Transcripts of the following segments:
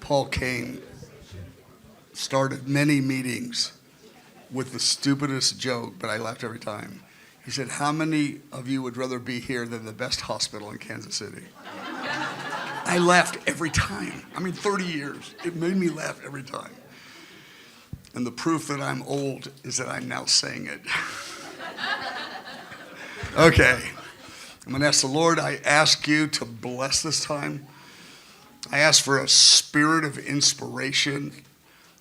Paul Cain started many meetings with the stupidest joke, but I laughed every time. He said, how many of you would rather be here than the best hospital in Kansas City? I laughed every time. 30 years. It made me laugh every time. And the proof that I'm old is that I'm now saying it. Okay. I'm going to ask the Lord, I ask you to bless this time. I ask for a spirit of inspiration,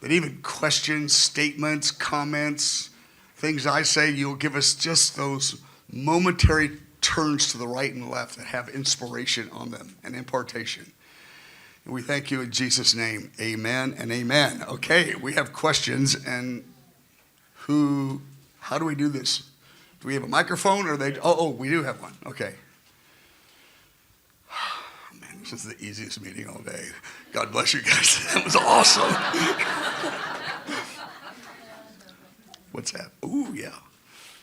that even questions, statements, comments, things I say, you'll give us just those momentary turns to the right and left that have inspiration on them and impartation. And we thank you in Jesus' name. Amen and amen. Okay, we have questions, and how do we do this? Do we have a microphone, or we do have one. Okay. Man, this is the easiest meeting all day. God bless you guys. That was awesome. What's that? Ooh, yeah.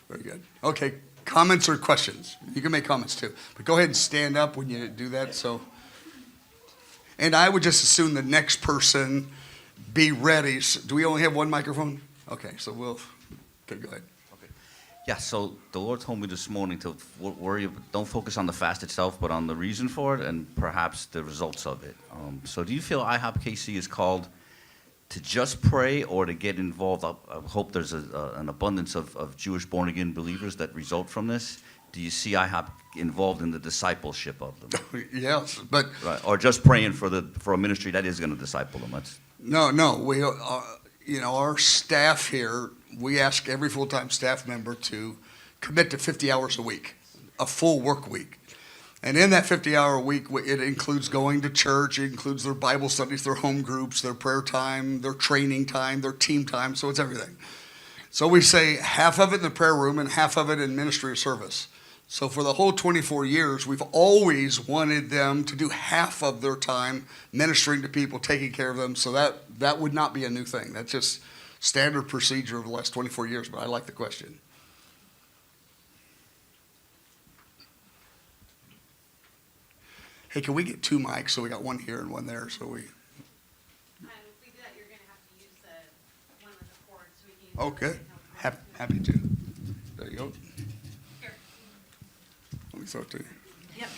Very good. Okay, comments or questions? You can make comments too. But go ahead and stand up when you do that. And I would just assume the next person be ready. So, do we only have one microphone? Okay, so okay, go ahead. Yeah, so the Lord told me this morning to don't focus on the fast itself, but on the reason for it and perhaps the results of it. So do you feel IHOP KC is called to just pray or to get involved? I hope there's an abundance of Jewish born-again believers that result from this. Do you see IHOP involved in the discipleship of them? Yes, but... Right. Or just praying for a ministry that is going to disciple them? No, we our staff here, we ask every full-time staff member to commit to 50 hours a week, a full work week. And in that 50-hour week, it includes going to church, it includes their Bible studies, their home groups, their prayer time, their training time, their team time, so it's everything. So we say half of it in the prayer room and half of it in ministry or service. So for the whole 24 years, we've always wanted them to do half of their time ministering to people, taking care of them. So that would not be a new thing. That's just standard procedure of the last 24 years, but I like the question. Hey, can we get two mics? So we got one here and one there. So we. If we do that, you're going to have to use the one with the cord. So we can use Happy to. There you go. Here. Let me throw it to you. Yep.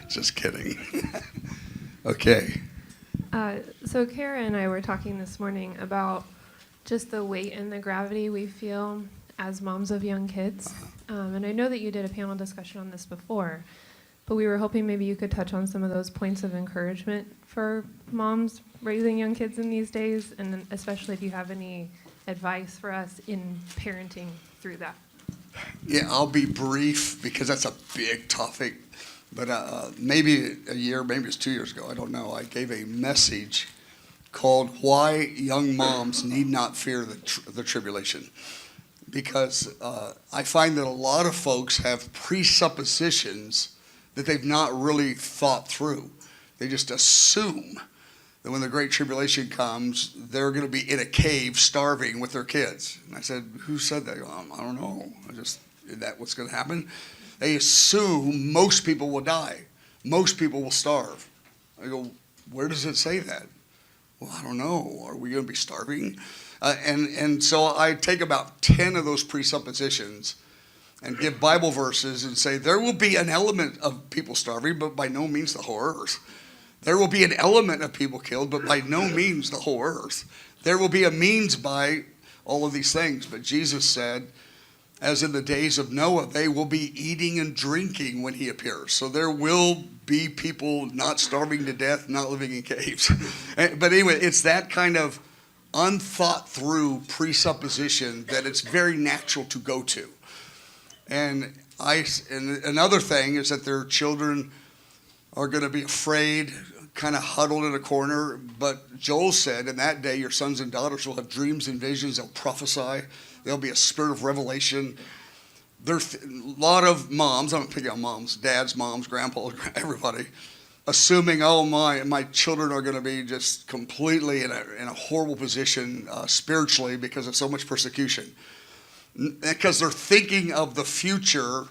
Just kidding. Okay. So Kara and I were talking this morning about just the weight and the gravity we feel as moms of young kids. And I know that you did a panel discussion on this before, but we were hoping maybe you could touch on some of those points of encouragement for moms raising young kids in these days, and then especially if you have any advice for us in parenting through that. Yeah, I'll be brief because that's a big topic. But maybe a year, maybe it's 2 years ago, I don't know, I gave a message called Why Young Moms Need Not Fear the Tribulation. Because I find that a lot of folks have presuppositions that they've not really thought through. They just assume that when the Great Tribulation comes, they're going to be in a cave starving with their kids. And I said, who said that? I don't know. Is that what's going to happen? They assume most people will die. Most people will starve. I go, where does it say that? Well, I don't know. Are we going to be starving? And so I take about 10 of those presuppositions and give Bible verses and say, there will be an element of people starving, but by no means the whole earth. There will be an element of people killed, but by no means the whole earth. There will be a means by all of these things. But Jesus said, as in the days of Noah, they will be eating and drinking when he appears. So there will be people not starving to death, not living in caves. But anyway, it's that kind of unthought through presupposition that it's very natural to go to. And another thing is that their children are going to be afraid, kind of huddled in a corner. But Joel said, in that day, your sons and daughters will have dreams and visions. They'll prophesy. There'll be a spirit of revelation. There's a lot of moms, I'm picking on moms, dads, moms, grandpa, everybody, assuming, oh, my children are going to be just completely in a horrible position spiritually because of so much persecution. Because they're thinking of the future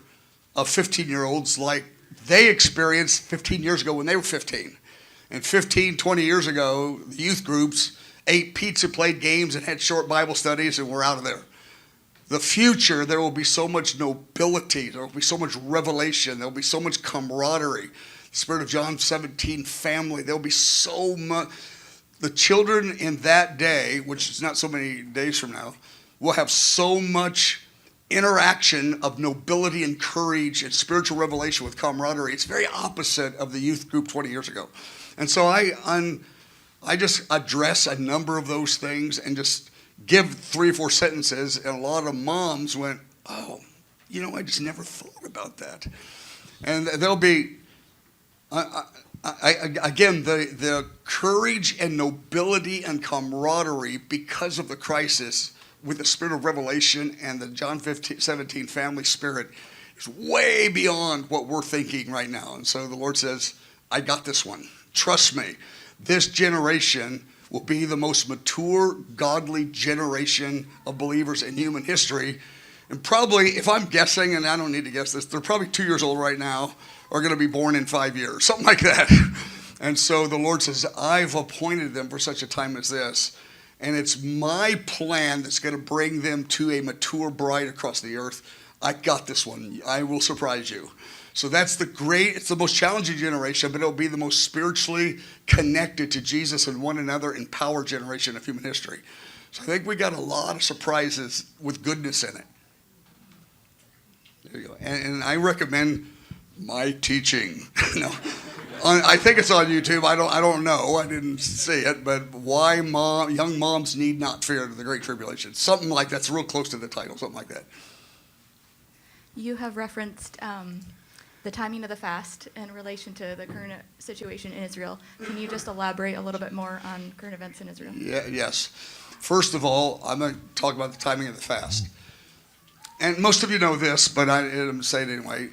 of 15-year-olds like they experienced 15 years ago when they were 15. And 15, 20 years ago, the youth groups ate pizza, played games, and had short Bible studies, and we're out of there. The future, there will be so much nobility. There will be so much revelation. There will be so much camaraderie. The Spirit of John 17 family. There will be so much. The children in that day, which is not so many days from now, will have so much interaction of nobility and courage and spiritual revelation with camaraderie. It's very opposite of the youth group 20 years ago. And so I just address a number of those things and just give 3 or 4 sentences, and a lot of moms went, oh, I just never thought about that. And there'll be, again, the courage and nobility and camaraderie because of the crisis with the spirit of revelation and the John 17 family spirit is way beyond what we're thinking right now. And so the Lord says, I got this one. Trust me. This generation will be the most mature, godly generation of believers in human history. And probably, if I'm guessing, and I don't need to guess this, they're probably 2 years old right now, are going to be born in 5 years, something like that. And so the Lord says, I've appointed them for such a time as this. And it's my plan that's going to bring them to a mature bride across the earth. I got this one. I will surprise you. So it's the most challenging generation, but it'll be the most spiritually connected to Jesus and one another empowered generation of human history. So I think we got a lot of surprises with goodness in it. There you go. And I recommend my teaching. I think it's on YouTube. I don't know. I didn't see it, but why young moms need not fear the Great Tribulation. Something like that's real close to the title. Something like that. You have referenced the timing of the fast in relation to the current situation in Israel. Can you just elaborate a little bit more on current events in Israel? Yes. First of all, I'm going to talk about the timing of the fast. And most of you know this, but I'm going to say it anyway.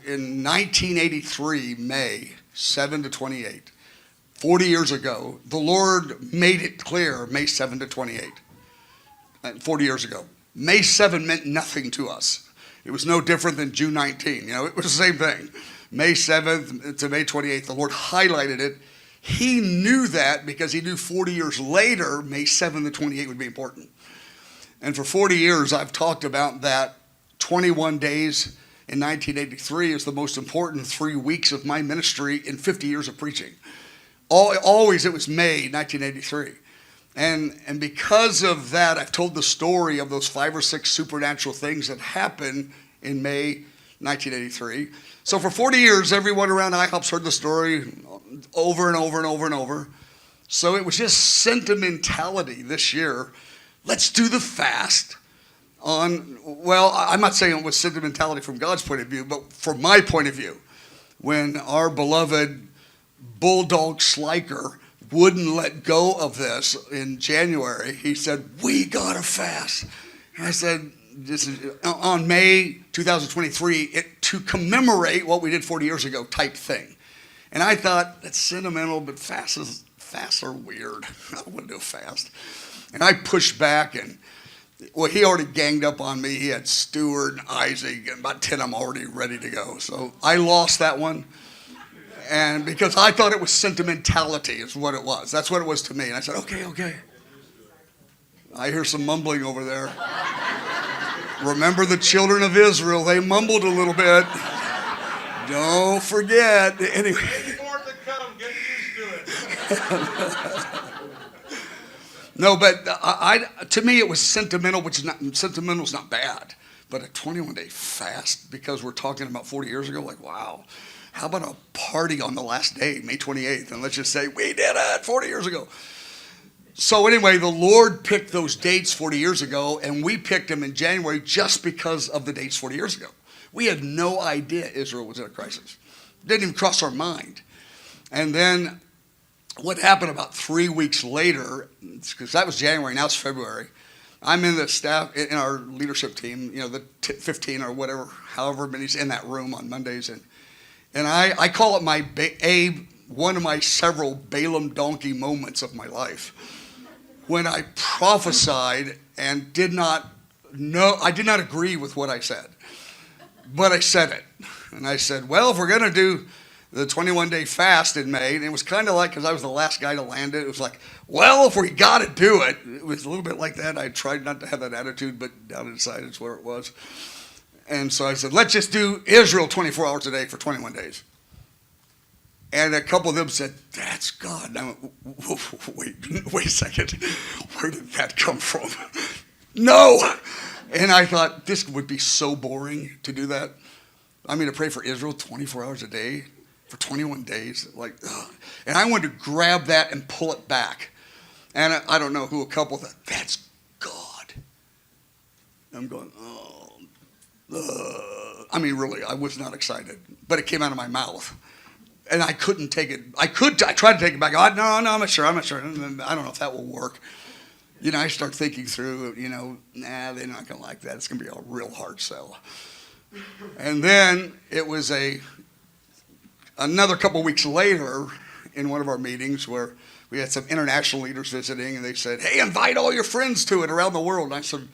In 1983, May 7 to 28, 40 years ago, the Lord made it clear, May 7 to 28, 40 years ago. May 7 meant nothing to us. It was no different than June 19. It was the same thing. May 7th to May 28th, the Lord highlighted it. He knew that because he knew 40 years later, May 7 to 28 would be important. And for 40 years, I've talked about that 21 days in 1983 is the most important 3 weeks of my ministry in 50 years of preaching. Always it was May 1983. And because of that, I've told the story of those 5 or 6 supernatural things that happened in May 1983. So for 40 years, everyone around IHOP's heard the story over and over and over and over. So it was just sentimentality this year. Let's do the fast I'm not saying it was sentimentality from God's point of view, but from my point of view, when our beloved bulldog Sliker wouldn't let go of this in January, he said, we gotta fast. And I said, this is on May 2023, to commemorate what we did 40 years ago type thing. And I thought, that's sentimental, but fasts are weird. I don't want to do a fast. And I pushed back, and he already ganged up on me. He had Stuart and Isaac, and about 10 of them already ready to go. So I lost that one. And because I thought it was sentimentality is what it was. That's what it was to me. And I said, okay. I hear some mumbling over there. Remember the children of Israel. They mumbled a little bit. Don't forget. Anyway. More to come. Get used to it. No, but to me it was sentimental, which is not bad. But a 21-day fast, because we're talking about 40 years ago, like, wow. How about a party on the last day, May 28th, and let's just say, we did it 40 years ago. So anyway, the Lord picked those dates 40 years ago, and we picked them in January just because of the dates 40 years ago. We had no idea Israel was in a crisis. Didn't even cross our mind. And then what happened about 3 weeks later, because that was January, now it's February, I'm in the staff, in our leadership team, the 15 or whatever, however many's in that room on Mondays, and I call it one of my several Balaam donkey moments of my life, when I prophesied and I did not agree with what I said, but I said it. And I said, well, if we're going to do the 21-day fast in May, and it was kind of like, because I was the last guy to land it, it was like, well, if we got to do it. It was a little bit like that. I tried not to have that attitude, but down inside it's where it was. And so I said, let's just do Israel 24 hours a day for 21 days. And a couple of them said, that's God. And I went, wait a second. Where did that come from? No. And I thought, this would be so boring to do that. I mean, to pray for Israel 24 hours a day for 21 days. Like, ugh. And I wanted to grab that and pull it back. And I don't know who a couple thought, that's God. I'm going, I mean, really, I was not excited. But it came out of my mouth. And I couldn't take it. I tried to take it back. No, I'm not sure. And I don't know if that will work. You know, I start thinking through, nah, they're not going to like that. It's going to be a real hard sell. And then it was another couple weeks later in one of our meetings where we had some international leaders visiting, and they said, hey, invite all your friends to it around the world. And I said,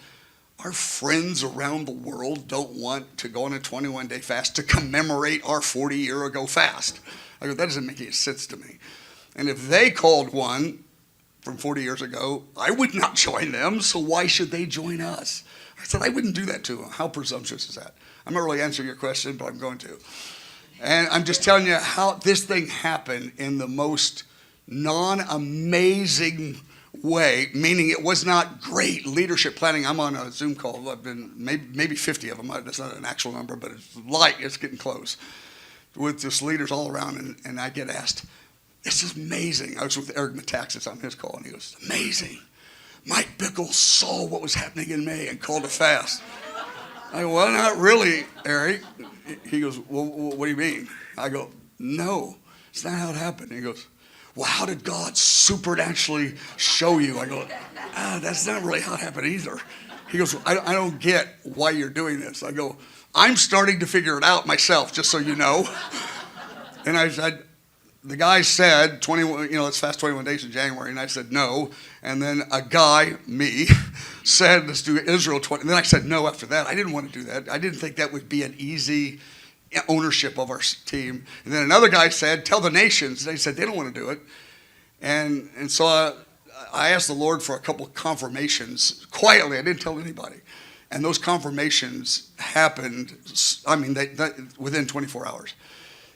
our friends around the world don't want to go on a 21-day fast to commemorate our 40-year-ago fast. I go, that doesn't make any sense to me. And if they called one from 40 years ago, I would not join them, so why should they join us? I said, I wouldn't do that to them. How presumptuous is that? I'm not really answering your question, but I'm going to. And I'm just telling you how this thing happened in the most non-amazing way, meaning it was not great leadership planning. I'm on a Zoom call. I've been maybe 50 of them. That's not an actual number, but it's getting close. With just leaders all around, and I get asked, this is amazing. I was with Eric Metaxas on his call, and he goes, amazing. Mike Bickle saw what was happening in May and called a fast. I go, well, not really, Eric. He goes, well, what do you mean? I go, no, it's not how it happened. He goes, well, how did God supernaturally show you? I go, that's not really how it happened either. He goes, I don't get why you're doing this. I go, I'm starting to figure it out myself, just so you know. And I said, the guy said, 21, let's fast 21 days in January. And I said, no. And then a guy, me, said, let's do Israel 20. And then I said no after that. I didn't want to do that. I didn't think that would be an easy ownership of our team. And then another guy said, tell the nations. They said they don't want to do it. And so I asked the Lord for a couple of confirmations quietly. I didn't tell anybody. And those confirmations happened, within 24 hours.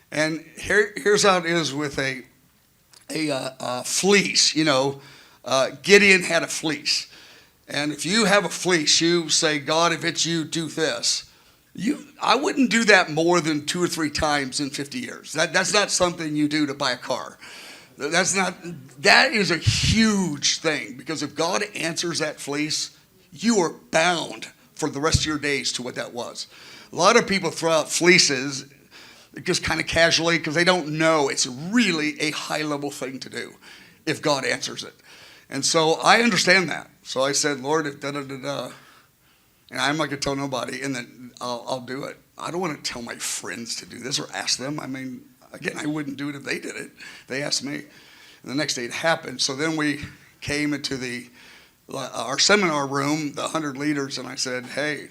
And here's how it is with a fleece. Gideon had a fleece. And if you have a fleece, you say, God, if it's you, do this. I wouldn't do that more than 2 or 3 times in 50 years. That's not something you do to buy a car. That is a huge thing, because if God answers that fleece, you are bound for the rest of your days to what that was. A lot of people throw out fleeces just kind of casually because they don't know it's really a high-level thing to do if God answers it. And so I understand that. So I said, Lord, if da-da-da-da, and I'm not going to tell nobody, and then I'll do it. I don't want to tell my friends to do this or ask them. I mean, again, I wouldn't do it if they did it. They asked me. And the next day it happened. So then we came into our seminar room, the 100 leaders, and I said, hey,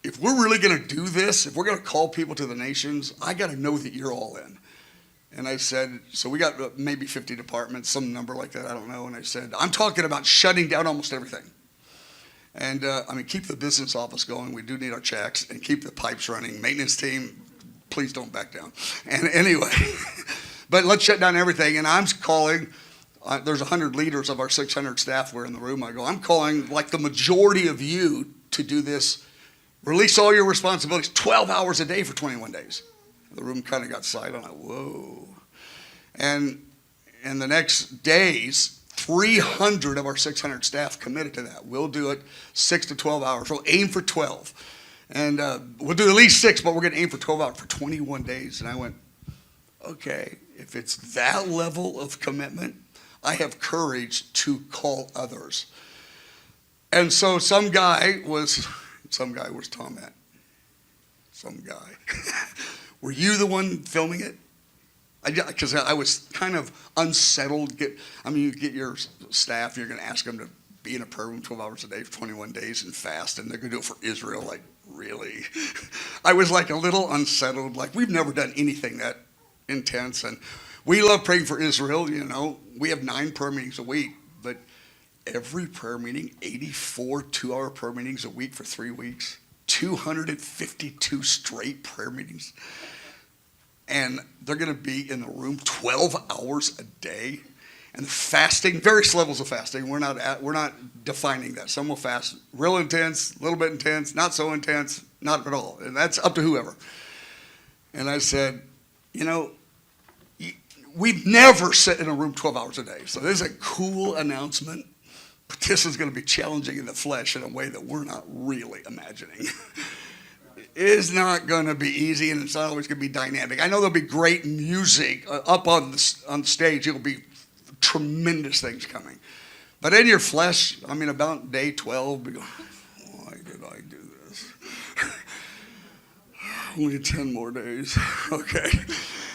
if we're really going to do this, if we're going to call people to the nations, I got to know that you're all in. And I said, so we got maybe 50 departments, some number like that, I don't know. And I said, I'm talking about shutting down almost everything. And keep the business office going. We do need our checks, and keep the pipes running. Maintenance team, please don't back down. And anyway, but let's shut down everything. And I'm calling. There's 100 leaders of our 600 staff were in the room. I go, I'm calling like the majority of you to do this. Release all your responsibilities, 12 hours a day for 21 days. The room kind of got silent. I'm like, whoa. And in the next days, 300 of our 600 staff committed to that. We'll do it 6 to 12 hours. We'll aim for 12. And we'll do at least 6, but we're going to aim for 12 hours for 21 days. And I went, okay, if it's that level of commitment, I have courage to call others. And so some guy was Tom at? Some guy. Were you the one filming it? Because I was kind of unsettled. You get your staff, you're going to ask them to be in a prayer room 12 hours a day for 21 days and fast, and they're going to do it for Israel. Like, really? I was like a little unsettled. Like, we've never done anything that intense. And we love praying for Israel. You know, we have 9 prayer meetings a week, but every prayer meeting, 84 2-hour prayer meetings a week for 3 weeks, 252 straight prayer meetings. And they're going to be in the room 12 hours a day. And the fasting, various levels of fasting. We're not defining that. Some will fast real intense, a little bit intense, not so intense, not at all. And that's up to whoever. And I said, you know, we've never sat in a room 12 hours a day. So this is a cool announcement. But this is going to be challenging in the flesh in a way that we're not really imagining. It's not going to be easy, and it's not always going to be dynamic. I know there'll be great music up on the stage. It'll be tremendous things coming. But in your flesh, I mean, about day 12, we go, why did I do this? Only 10 more days. Okay.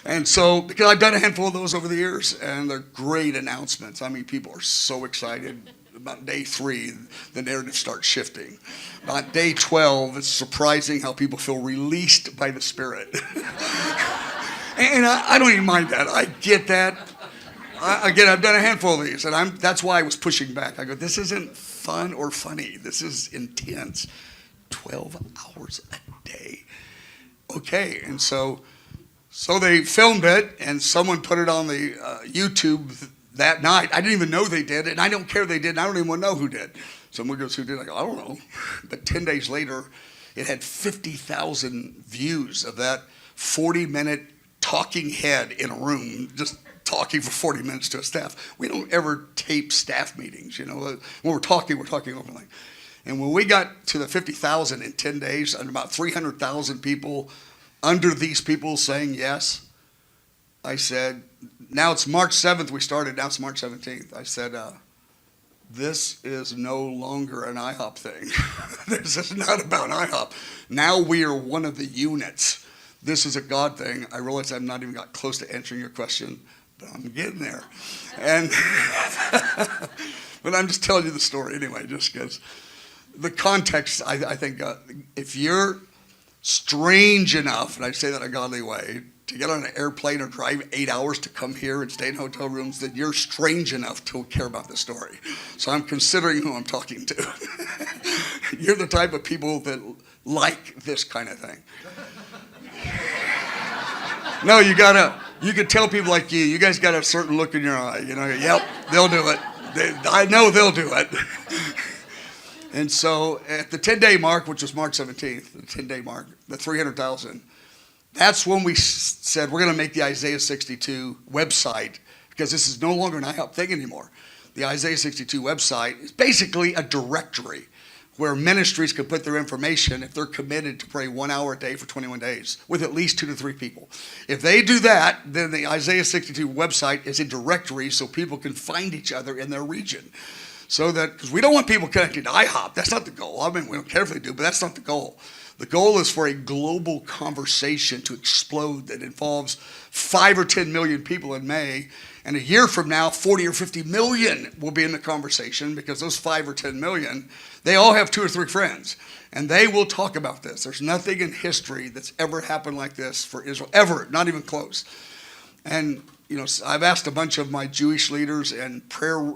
And so, because I've done a handful of those over the years, and they're great announcements. I mean, people are so excited. About day 3, the narrative starts shifting. About day 12, it's surprising how people feel released by the Spirit. And I don't even mind that. I get that. Again, I've done a handful of these, and that's why I was pushing back. I go, this isn't fun or funny. This is intense. 12 hours a day. Okay, and so they filmed it, and someone put it on the YouTube that night. I didn't even know they did, and I don't care they did, and I don't even want to know who did. Someone goes, who did? I go, I don't know. But 10 days later, it had 50,000 views of that 40-minute talking head in a room, just talking for 40 minutes to a staff. We don't ever tape staff meetings, you know. When we're talking openly. And when we got to the 50,000 in 10 days, and about 300,000 people under these people saying yes, I said, now it's March 7th we started, now it's March 17th. I said, this is no longer an IHOP thing. This is not about IHOP. Now we are one of the units. This is a God thing. I realize I've not even got close to answering your question, but I'm getting there. And but I'm just telling you the story anyway, just because the context, I think, if you're strange enough, and I say that in a godly way, to get on an airplane or drive 8 hours to come here and stay in hotel rooms, that you're strange enough to care about the story. So I'm considering who I'm talking to. You're the type of people that like this kind of thing. No, you can tell people like you guys got a certain look in your eye. You know, yep, they'll do it. I know they'll do it. And so at the 10-day mark, which was March 17th, the 10-day mark, the 300,000, that's when we said we're going to make the Isaiah 62 website, because this is no longer an IHOP thing anymore. The Isaiah 62 website is basically a directory where ministries can put their information if they're committed to pray 1 hour a day for 21 days with at least 2 to 3 people. If they do that, then the Isaiah 62 website is a directory so people can find each other in their region. So that, because we don't want people connected to IHOP. That's not the goal. I mean, we don't care if they do, but that's not the goal. The goal is for a global conversation to explode that involves 5 or 10 million people in May. And a year from now, 40 or 50 million will be in the conversation, because those 5 or 10 million, they all have 2 or 3 friends. And they will talk about this. There's nothing in history that's ever happened like this for Israel, ever, not even close. And, you know, I've asked a bunch of my Jewish leaders and prayer,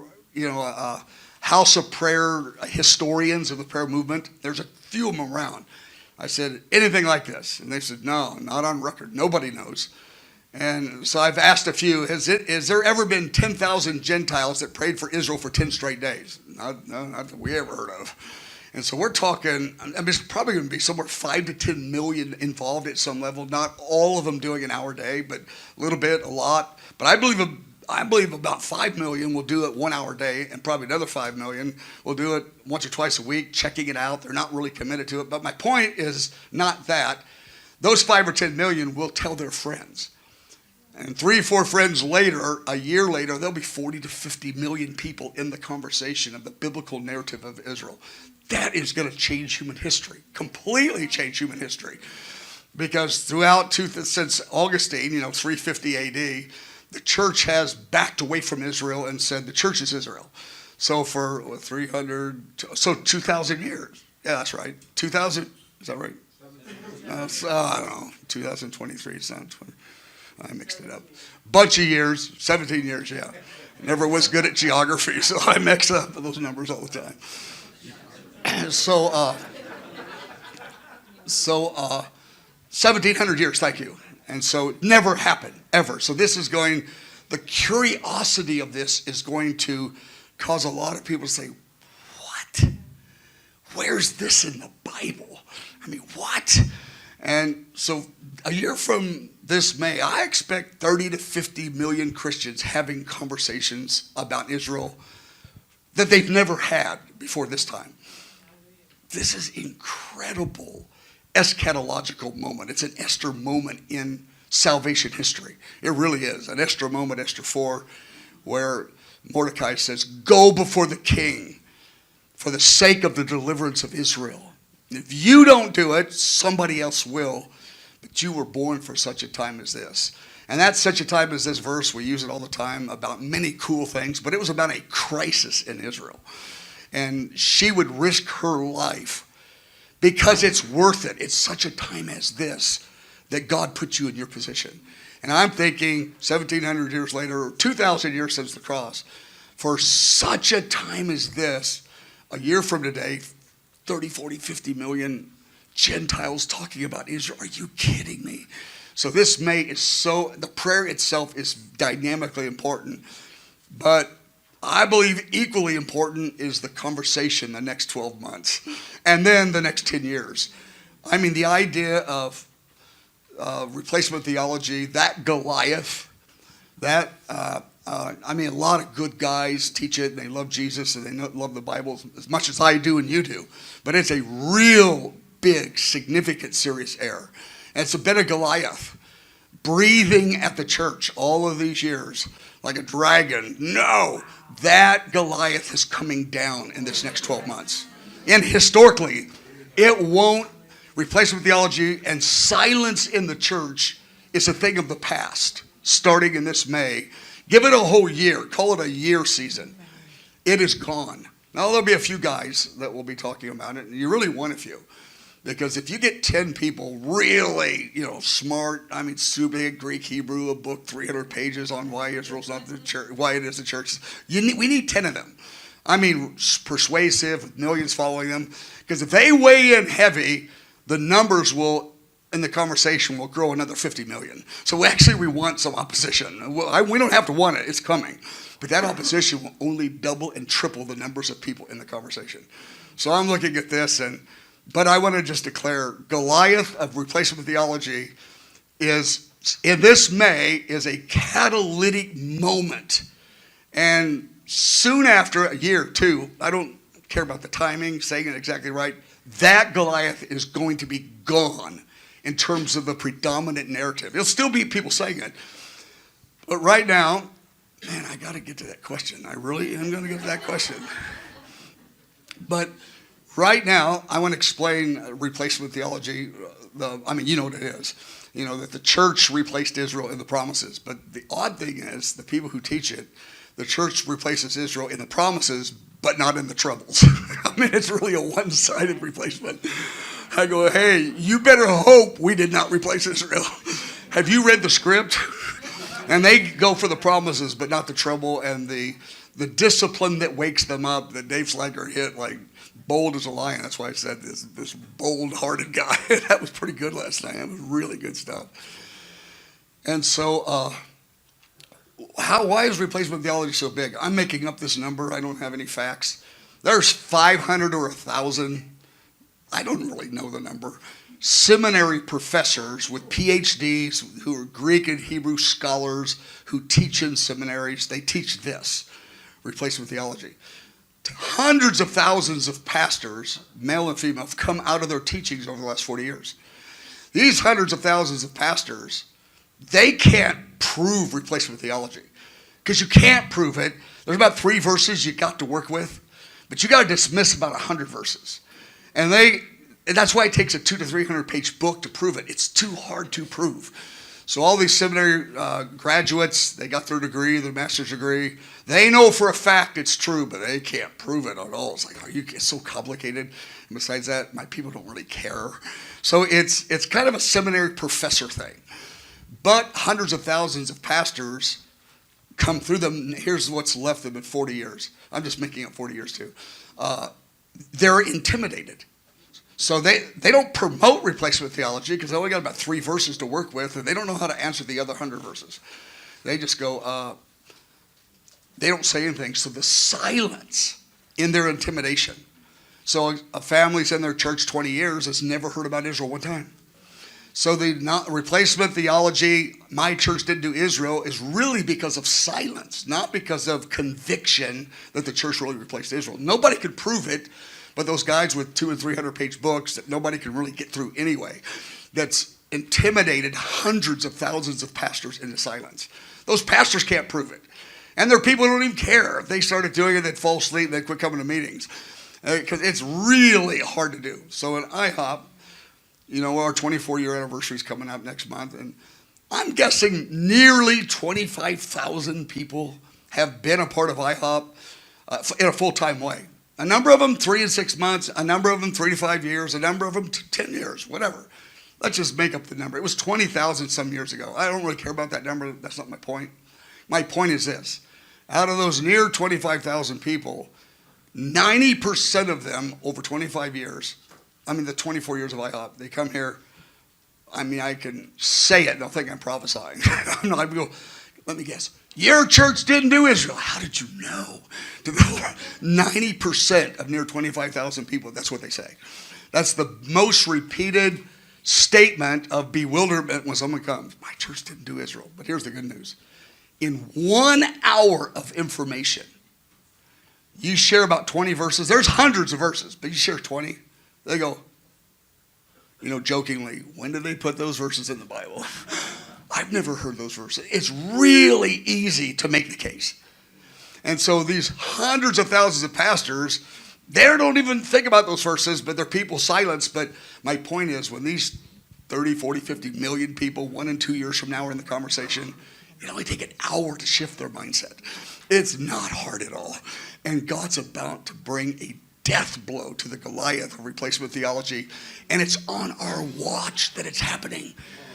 house of prayer historians of the prayer movement. There's a few of them around. I said, anything like this? And they said, no, not on record. Nobody knows. And so I've asked a few, has there ever been 10,000 Gentiles that prayed for Israel for 10 straight days? Not that we ever heard of. And so we're talking, I mean, it's probably going to be somewhere 5 to 10 million involved at some level. Not all of them doing an hour a day, but a little bit, a lot. But I believe about 5 million will do it 1 hour a day, and probably another 5 million will do it once or twice a week, checking it out. They're not really committed to it. But my point is not that. Those 5 or 10 million will tell their friends. And 3 or 4 friends later, a year later, there'll be 40 to 50 million people in the conversation of the biblical narrative of Israel. That is going to change human history, completely change human history. Because since Augustine, 350 AD, the church has backed away from Israel and said the church is Israel. So for 2,000 years. Yeah, that's right. 2,000, is that right? I don't know, 2023, it's not 20. I mixed it up. Bunch of years, 17 years, yeah. Never was good at geography, so I mix up those numbers all the time. So 1,700 years, thank you. And so it never happened, ever. So this is going, the curiosity of this is going to cause a lot of people to say, what? Where's this in the Bible? I mean, what? And so a year from this May, I expect 30 to 50 million Christians having conversations about Israel that they've never had before this time. This is incredible eschatological moment. It's an Esther moment in salvation history. It really is. An Esther moment, Esther 4, where Mordecai says, go before the king for the sake of the deliverance of Israel. If you don't do it, somebody else will. But you were born for such a time as this. And that's such a time as this verse. We use it all the time about many cool things, but it was about a crisis in Israel. And she would risk her life because it's worth it. It's such a time as this that God put you in your position. And I'm thinking 1,700 years later, or 2,000 years since the cross, for such a time as this, a year from today, 30, 40, 50 million Gentiles talking about Israel. Are you kidding me? So this May is so, the prayer itself is dynamically important. But I believe equally important is the conversation the next 12 months. And then the next 10 years. I mean, the idea of replacement theology, that Goliath, that, I mean, a lot of good guys teach it, and they love Jesus, and they love the Bible as much as I do and you do. But it's a real big, significant, serious error. And it's been a Goliath breathing at the church all of these years like a dragon. No, that Goliath is coming down in this next 12 months. And historically, it won't. Replacement theology and silence in the church is a thing of the past, starting in this May. Give it a whole year. Call it a year season. It is gone. Now, there'll be a few guys that will be talking about it, and you really want a few. Because if you get 10 people really, smart, I mean, super big Greek, Hebrew, a book, 300 pages on why Israel's not the church, why it is the church, we need 10 of them. I mean, persuasive, with millions following them. Because if they weigh in heavy, the numbers in the conversation will grow another 50 million. So actually we want some opposition. We don't have to want it, it's coming. But that opposition will only double and triple the numbers of people in the conversation. So I'm looking at this, but I want to just declare Goliath of replacement theology is, in this May, is a catalytic moment. And soon after, a year or two, I don't care about the timing, saying it exactly right, that Goliath is going to be gone in terms of the predominant narrative. It'll still be people saying it. But right now, man, I got to get to that question. I really am going to get to that question. But right now, I want to explain replacement theology. You know what it is. That the church replaced Israel in the promises. But the odd thing is, the people who teach it, the church replaces Israel in the promises, but not in the troubles. I mean, it's really a one-sided replacement. I go, hey, you better hope we did not replace Israel. Have you read the script? And they go for the promises, but not the trouble and the discipline that wakes them up, that Dave Slager hit like bold as a lion. That's why I said this bold-hearted guy. That was pretty good last night. That was really good stuff. And so, why is replacement theology so big? I'm making up this number. I don't have any facts. There's 500 or 1,000. I don't really know the number. Seminary professors with PhDs who are Greek and Hebrew scholars who teach in seminaries. They teach this, replacement theology. Hundreds of thousands of pastors, male and female, have come out of their teachings over the last 40 years. These hundreds of thousands of pastors, they can't prove replacement theology because you can't prove it. There's about 3 verses you got to work with, but you got to dismiss about 100 verses. And that's why it takes a 200 to 300 page book to prove it. It's too hard to prove. So all these seminary graduates, they got their degree, their master's degree. They know for a fact it's true, but they can't prove it at all. It's like, it's so complicated. And besides that, my people don't really care. So it's kind of a seminary professor thing. But hundreds of thousands of pastors come through them. Here's what's left them in 40 years. I'm just making up 40 years too. They're intimidated. So they don't promote replacement theology because they only got about 3 verses to work with, and they don't know how to answer the other 100 verses. They just go, they don't say anything. So the silence in their intimidation. So a family's in their church 20 years has never heard about Israel one time. So the replacement theology, my church didn't do Israel, is really because of silence, not because of conviction that the church really replaced Israel. Nobody could prove it, but those guys with 200 and 300 page books that nobody can really get through anyway, that's intimidated hundreds of thousands of pastors into silence. Those pastors can't prove it. And there are people who don't even care. If they started doing it, they'd fall asleep, they'd quit coming to meetings. Because it's really hard to do. So in IHOP, our 24-year anniversary is coming up next month, and I'm guessing nearly 25,000 people have been a part of IHOP in a full-time way. A number of them 3 and 6 months, a number of them 3 to 5 years, a number of them 10 years, whatever. Let's just make up the number. It was 20,000 some years ago. I don't really care about that number. That's not my point. My point is this. Out of those near 25,000 people, 90% of them over 25 years, the 24 years of IHOP, they come here. I can say it, they'll think I'm prophesying. I go, let me guess. Your church didn't do Israel. How did you know? 90% of near 25,000 people, that's what they say. That's the most repeated statement of bewilderment when someone comes. My church didn't do Israel. But here's the good news. In 1 hour of information, you share about 20 verses. There's hundreds of verses, but you share 20. They go, jokingly, when did they put those verses in the Bible? I've never heard those verses. It's really easy to make the case. And so these hundreds of thousands of pastors, they don't even think about those verses, but they're people silenced. But my point is, when these 30, 40, 50 million people 1 and 2 years from now are in the conversation, it only take an hour to shift their mindset. It's not hard at all. And God's about to bring a death blow to the Goliath of replacement theology. And it's on our watch that it's happening.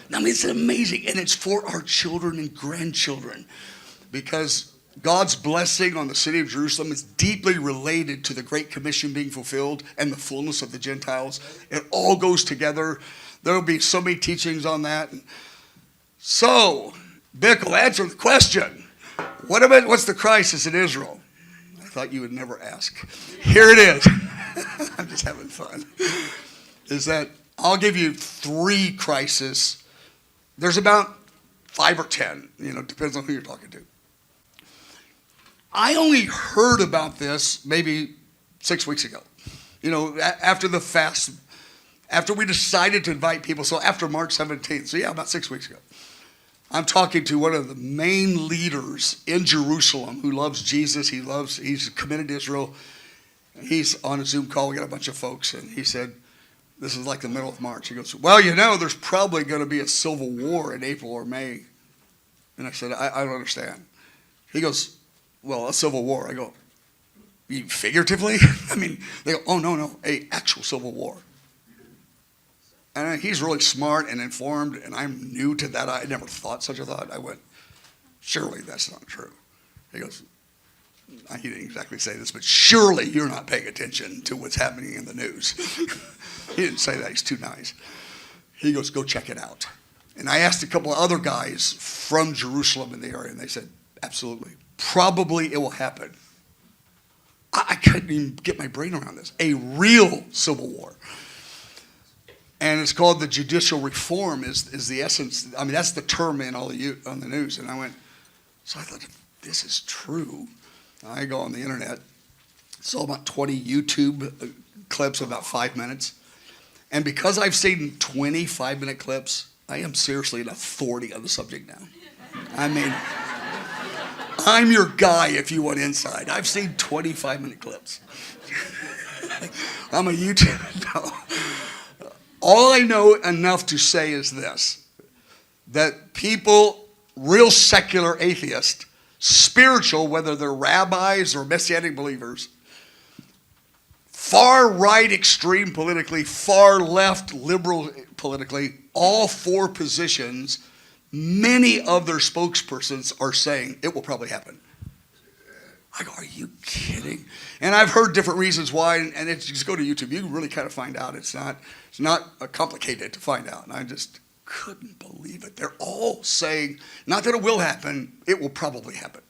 It's amazing. And it's for our children and grandchildren. Because God's blessing on the city of Jerusalem is deeply related to the Great Commission being fulfilled and the fullness of the Gentiles. It all goes together. There will be so many teachings on that. So, Bickle, answer the question. What's the crisis in Israel? I thought you would never ask. Here it is. I'm just having fun. Is that I'll give you 3 crises. There's about 5 or 10. Depends on who you're talking to. I only heard about this maybe 6 weeks ago. After the fast, after we decided to invite people. So after March 17th. So yeah, about 6 weeks ago. I'm talking to one of the main leaders in Jerusalem who loves Jesus. He's committed to Israel. He's on a Zoom call. We got a bunch of folks. And he said, this is like the middle of March. He goes, well, there's probably going to be a civil war in April or May. And I said, I don't understand. He goes, well, a civil war. I go, you figuratively? They go, oh, no, a actual civil war. And he's really smart and informed, and I'm new to that. I never thought such a thought. I went, surely that's not true. He goes, he didn't exactly say this, but surely you're not paying attention to what's happening in the news. He didn't say that. He's too nice. He goes, go check it out. And I asked a couple of other guys from Jerusalem in the area, and they said, absolutely. Probably it will happen. I couldn't even get my brain around this. A real civil war. And it's called the judicial reform is the essence. That's the term in on the news. And I went, so I thought, if this is true, I go on the internet, saw about 20 YouTube clips of about 5 minutes. And because I've seen 20 5-minute clips, I am seriously an authority on the subject now. I'm your guy if you want insight. I've seen 20 5-minute clips. I'm a YouTube. No. All I know enough to say is this, that people, real secular atheists, spiritual, whether they're rabbis or messianic believers, far right extreme politically, far left liberal politically, all 4 positions many of their spokespersons are saying it will probably happen. I go, are you kidding? And I've heard different reasons why, and it's, just go to YouTube. You can really kind of find out. It's not complicated to find out. And I just couldn't believe it. They're all saying, not that it will happen, it will probably happen.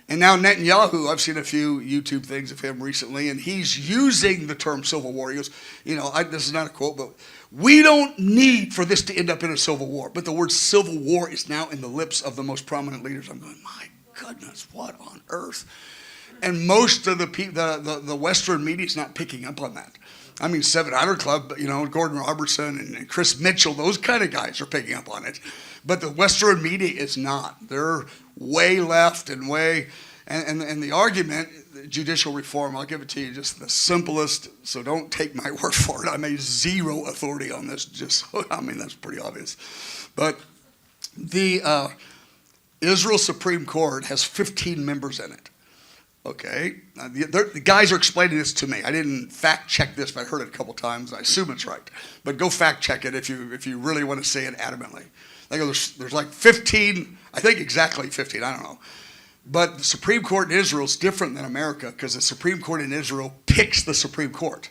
And now Netanyahu, I've seen a few YouTube things of him recently, and he's using the term civil war. He goes, this is not a quote, but we don't need for this to end up in a civil war. But the word civil war is now in the lips of the most prominent leaders. I'm going, my goodness, what on earth? And most of the Western media is not picking up on that. I mean, 700 Club, Gordon Robertson and Chris Mitchell, those kind of guys are picking up on it. But the Western media is not. They're way left and the argument, judicial reform, I'll give it to you, just the simplest, so don't take my word for it. I'm a zero authority on this, that's pretty obvious. But the Israel Supreme Court has 15 members in it. Okay, the guys are explaining this to me. I didn't fact check this, but I heard it a couple times. I assume it's right. But go fact check it if you really want to say it adamantly. I go, there's like 15, I think exactly 15, I don't know. But the Supreme Court in Israel is different than America because the Supreme Court in Israel picks the Supreme Court.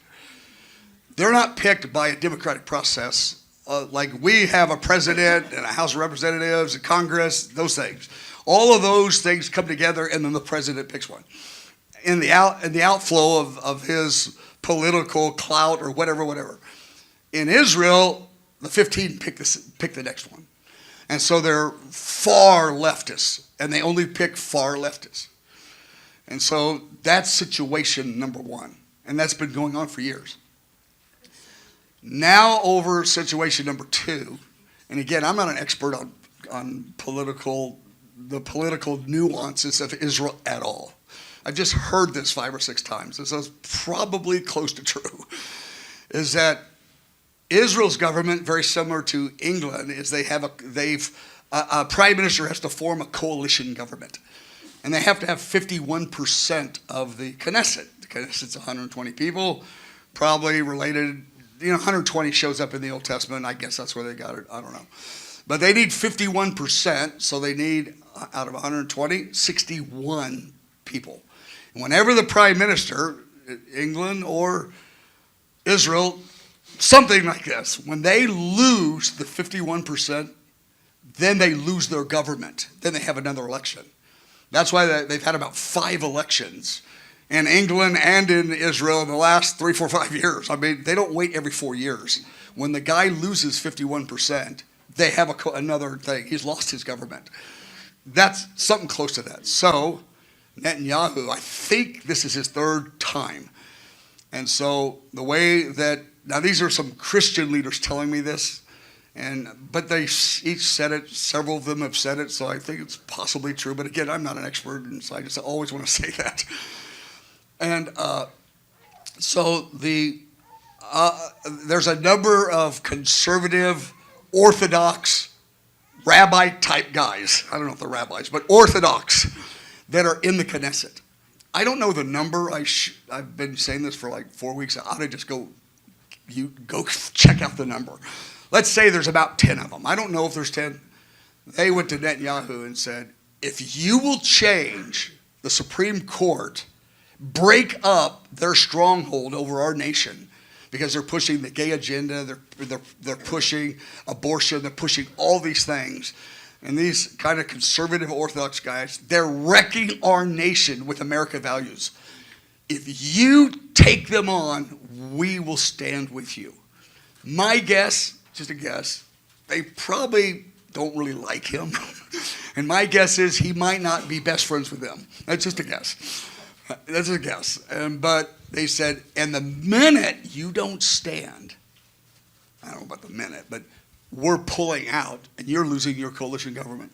They're not picked by a democratic process like we have a president and a House of Representatives, a Congress, those things. All of those things come together, and then the president picks one. In the outflow of his political clout or whatever. In Israel, the 15 pick the next one. And so they're far leftists, and they only pick far leftists. And so that's situation number one, and that's been going on for years. Now over situation number two, and again, I'm not an expert on the political nuances of Israel at all. I've just heard this 5 or 6 times, and so it's probably close to true, is that Israel's government, very similar to England, is a prime minister has to form a coalition government. And they have to have 51% of the Knesset. The Knesset's 120 people, probably related, 120 shows up in the Old Testament. I guess that's where they got it. I don't know. But they need 51%, so they need, out of 120, 61 people. And whenever the prime minister, England or Israel, something like this, when they lose the 51%, then they lose their government. Then they have another election. That's why they've had about 5 elections in England and in Israel in the last 3, 4, 5 years. I mean, they don't wait every 4 years. When the guy loses 51%, they have another thing. He's lost his government. That's something close to that. So Netanyahu, I think this is his 3rd time. And so the way that, now these are some Christian leaders telling me this, but they each said it, several of them have said it, so I think it's possibly true. But again, I'm not an expert, and so I just always want to say that. And so there's a number of conservative, Orthodox, rabbi-type guys, I don't know if they're rabbis, but Orthodox, that are in the Knesset. I don't know the number. I've been saying this for like 4 weeks. I ought to just go check out the number. Let's say there's about 10 of them. I don't know if there's 10. They went to Netanyahu and said, if you will change the Supreme Court, break up their stronghold over our nation, because they're pushing the gay agenda, they're pushing abortion, they're pushing all these things. And these kind of conservative Orthodox guys, they're wrecking our nation with American values. If you take them on, we will stand with you. My guess, just a guess, they probably don't really like him. And my guess is he might not be best friends with them. That's just a guess. That's a guess. But they said, and the minute you don't stand, I don't know about the minute, but we're pulling out and you're losing your coalition government.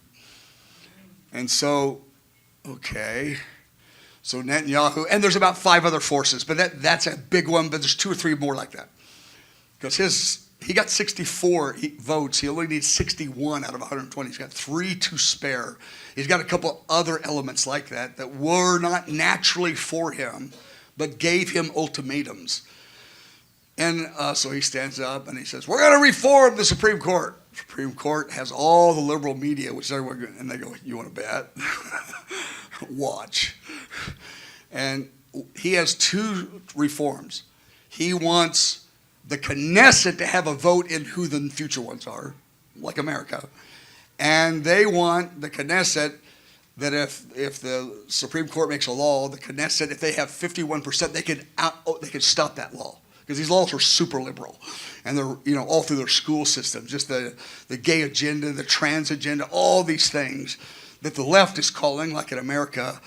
And so, okay. So Netanyahu, and there's about 5 other forces, but that's a big one, but there's 2 or 3 more like that. Because he got 64 votes. He only needs 61 out of 120. He's got 3 to spare. He's got a couple other elements like that were not naturally for him, but gave him ultimatums. And so he stands up and he says, we're going to reform the Supreme Court. Supreme Court has all the liberal media, which everyone, and they go, you want to bet? Watch. And he has two reforms. He wants the Knesset to have a vote in who the future ones are, like America. And they want the Knesset that if the Supreme Court makes a law, the Knesset, if they have 51%, they could stop that law. Because these laws are super liberal. And they're, all through their school system, just the gay agenda, the trans agenda, all these things that the left is calling, like in America,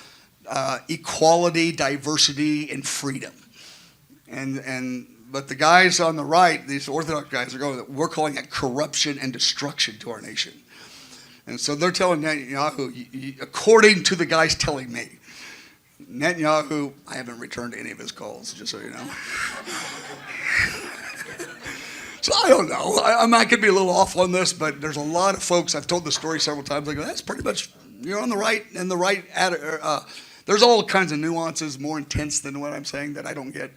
equality, diversity, and freedom. But the guys on the right, these Orthodox guys, are going, we're calling it corruption and destruction to our nation. And so they're telling Netanyahu, according to the guys telling me, Netanyahu, I haven't returned any of his calls, just so you know. So I don't know. I could be a little off on this, but there's a lot of folks, I've told the story several times, they go, that's pretty much, you're on the right, and the right, there's all kinds of nuances, more intense than what I'm saying that I don't get.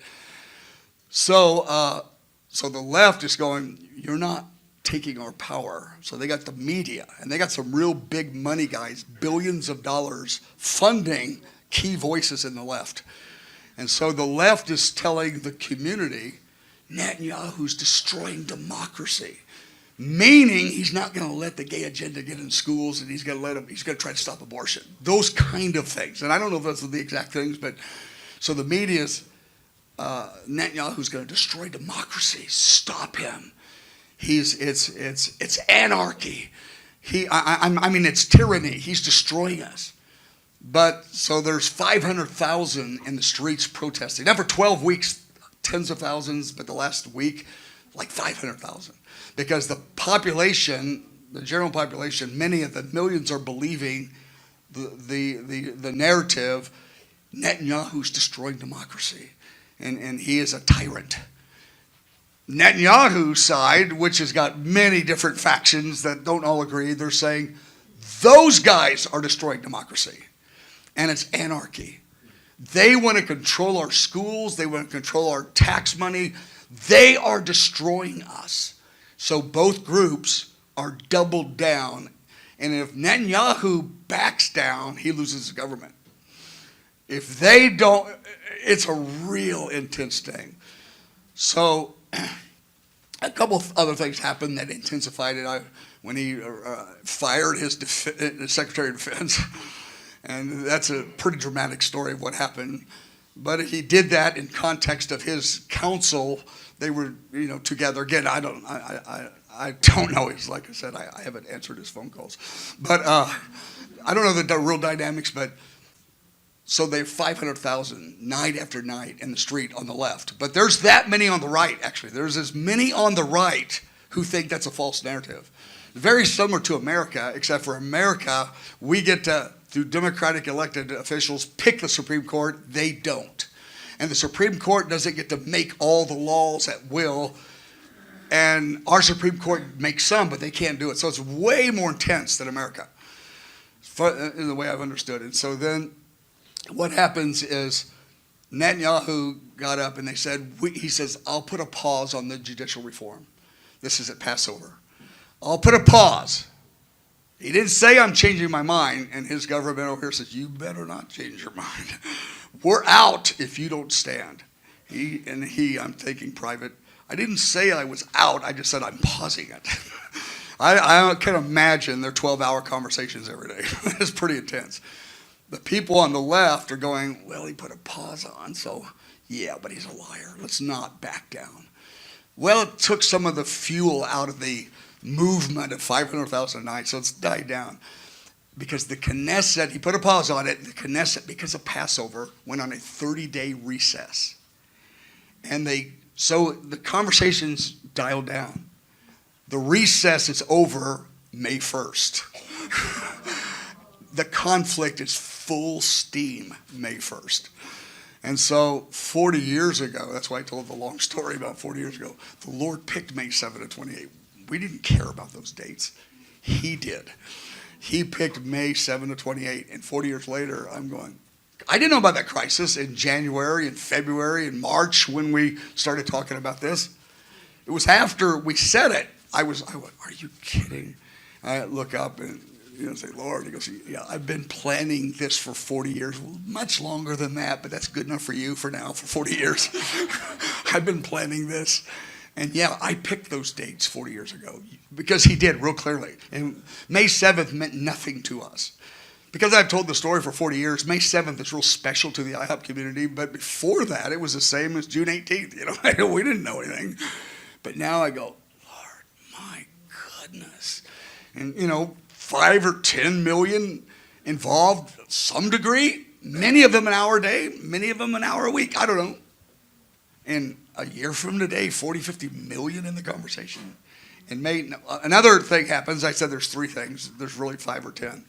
So the left is going, you're not taking our power. So they got the media, and they got some real big money guys, billions of dollars, funding key voices in the left. And so the left is telling the community, Netanyahu's destroying democracy, meaning he's not going to let the gay agenda get in schools, and he's going to try to stop abortion. Those kind of things. And I don't know if those are the exact things, but so the media's, Netanyahu's going to destroy democracy. Stop him. It's anarchy. I mean, it's tyranny. He's destroying us. But so there's 500,000 in the streets protesting. Now for 12 weeks, tens of thousands, but the last week, like 500,000. Because the population, the general population, many of the millions are believing the narrative, Netanyahu's destroying democracy. And he is a tyrant. Netanyahu's side, which has got many different factions that don't all agree, they're saying those guys are destroying democracy. And it's anarchy. They want to control our schools. They want to control our tax money. They are destroying us. So both groups are doubled down. And if Netanyahu backs down, he loses the government. If they don't, it's a real intense thing. So a couple of other things happened that intensified it. When he fired his Secretary of Defense. And that's a pretty dramatic story of what happened. But he did that in context of his council. They were, together. Again, I don't know. It's like I said, I haven't answered his phone calls. But I don't know the real dynamics. But so they have 500,000 night after night in the street on the left. But there's that many on the right, actually. There's as many on the right who think that's a false narrative. Very similar to America, except for America, we get to, through democratic elected officials, pick the Supreme Court. They don't. And the Supreme Court doesn't get to make all the laws at will. And our Supreme Court makes some, but they can't do it. So it's way more intense than America, in the way I've understood it. So then what happens is Netanyahu got up and he says, I'll put a pause on the judicial reform. This is at Passover. I'll put a pause. He didn't say I'm changing my mind, and his government over here says, you better not change your mind. We're out if you don't stand. I'm thinking private, I didn't say I was out, I just said I'm pausing it. I can imagine their 12-hour conversations every day. It's pretty intense. The people on the left are going, well, he put a pause on, so yeah, but he's a liar. Let's not back down. Well, it took some of the fuel out of the movement of 500,000 a night, so it's died down. Because the Knesset, he put a pause on it, the Knesset, because of Passover, went on a 30-day recess. And so the conversations dialed down. The recess is over May 1st. The conflict is full steam May 1st. And so 40 years ago, that's why I told the long story about 40 years ago, the Lord picked May 7 to 28. We didn't care about those dates. He did. He picked May 7 to 28. And 40 years later, I'm going, I didn't know about that crisis in January and February and March when we started talking about this. It was after we said it I went, are you kidding? I look up and say, Lord, he goes, yeah, I've been planning this for 40 years, well, much longer than that, but that's good enough for you for now, for 40 years. I've been planning this. And yeah, I picked those dates 40 years ago because he did real clearly. And May 7th meant nothing to us. Because I've told the story for 40 years, May 7th is real special to the IHOP community. But before that, it was the same as June 18th. We didn't know anything. But now I go, Lord, my goodness. And, 5 or 10 million involved, some degree. Many of them an hour a day, many of them an hour a week. I don't know. And a year from today, 40, 50 million in the conversation. And another thing happens. I said there's 3 things. There's really 5 or 10.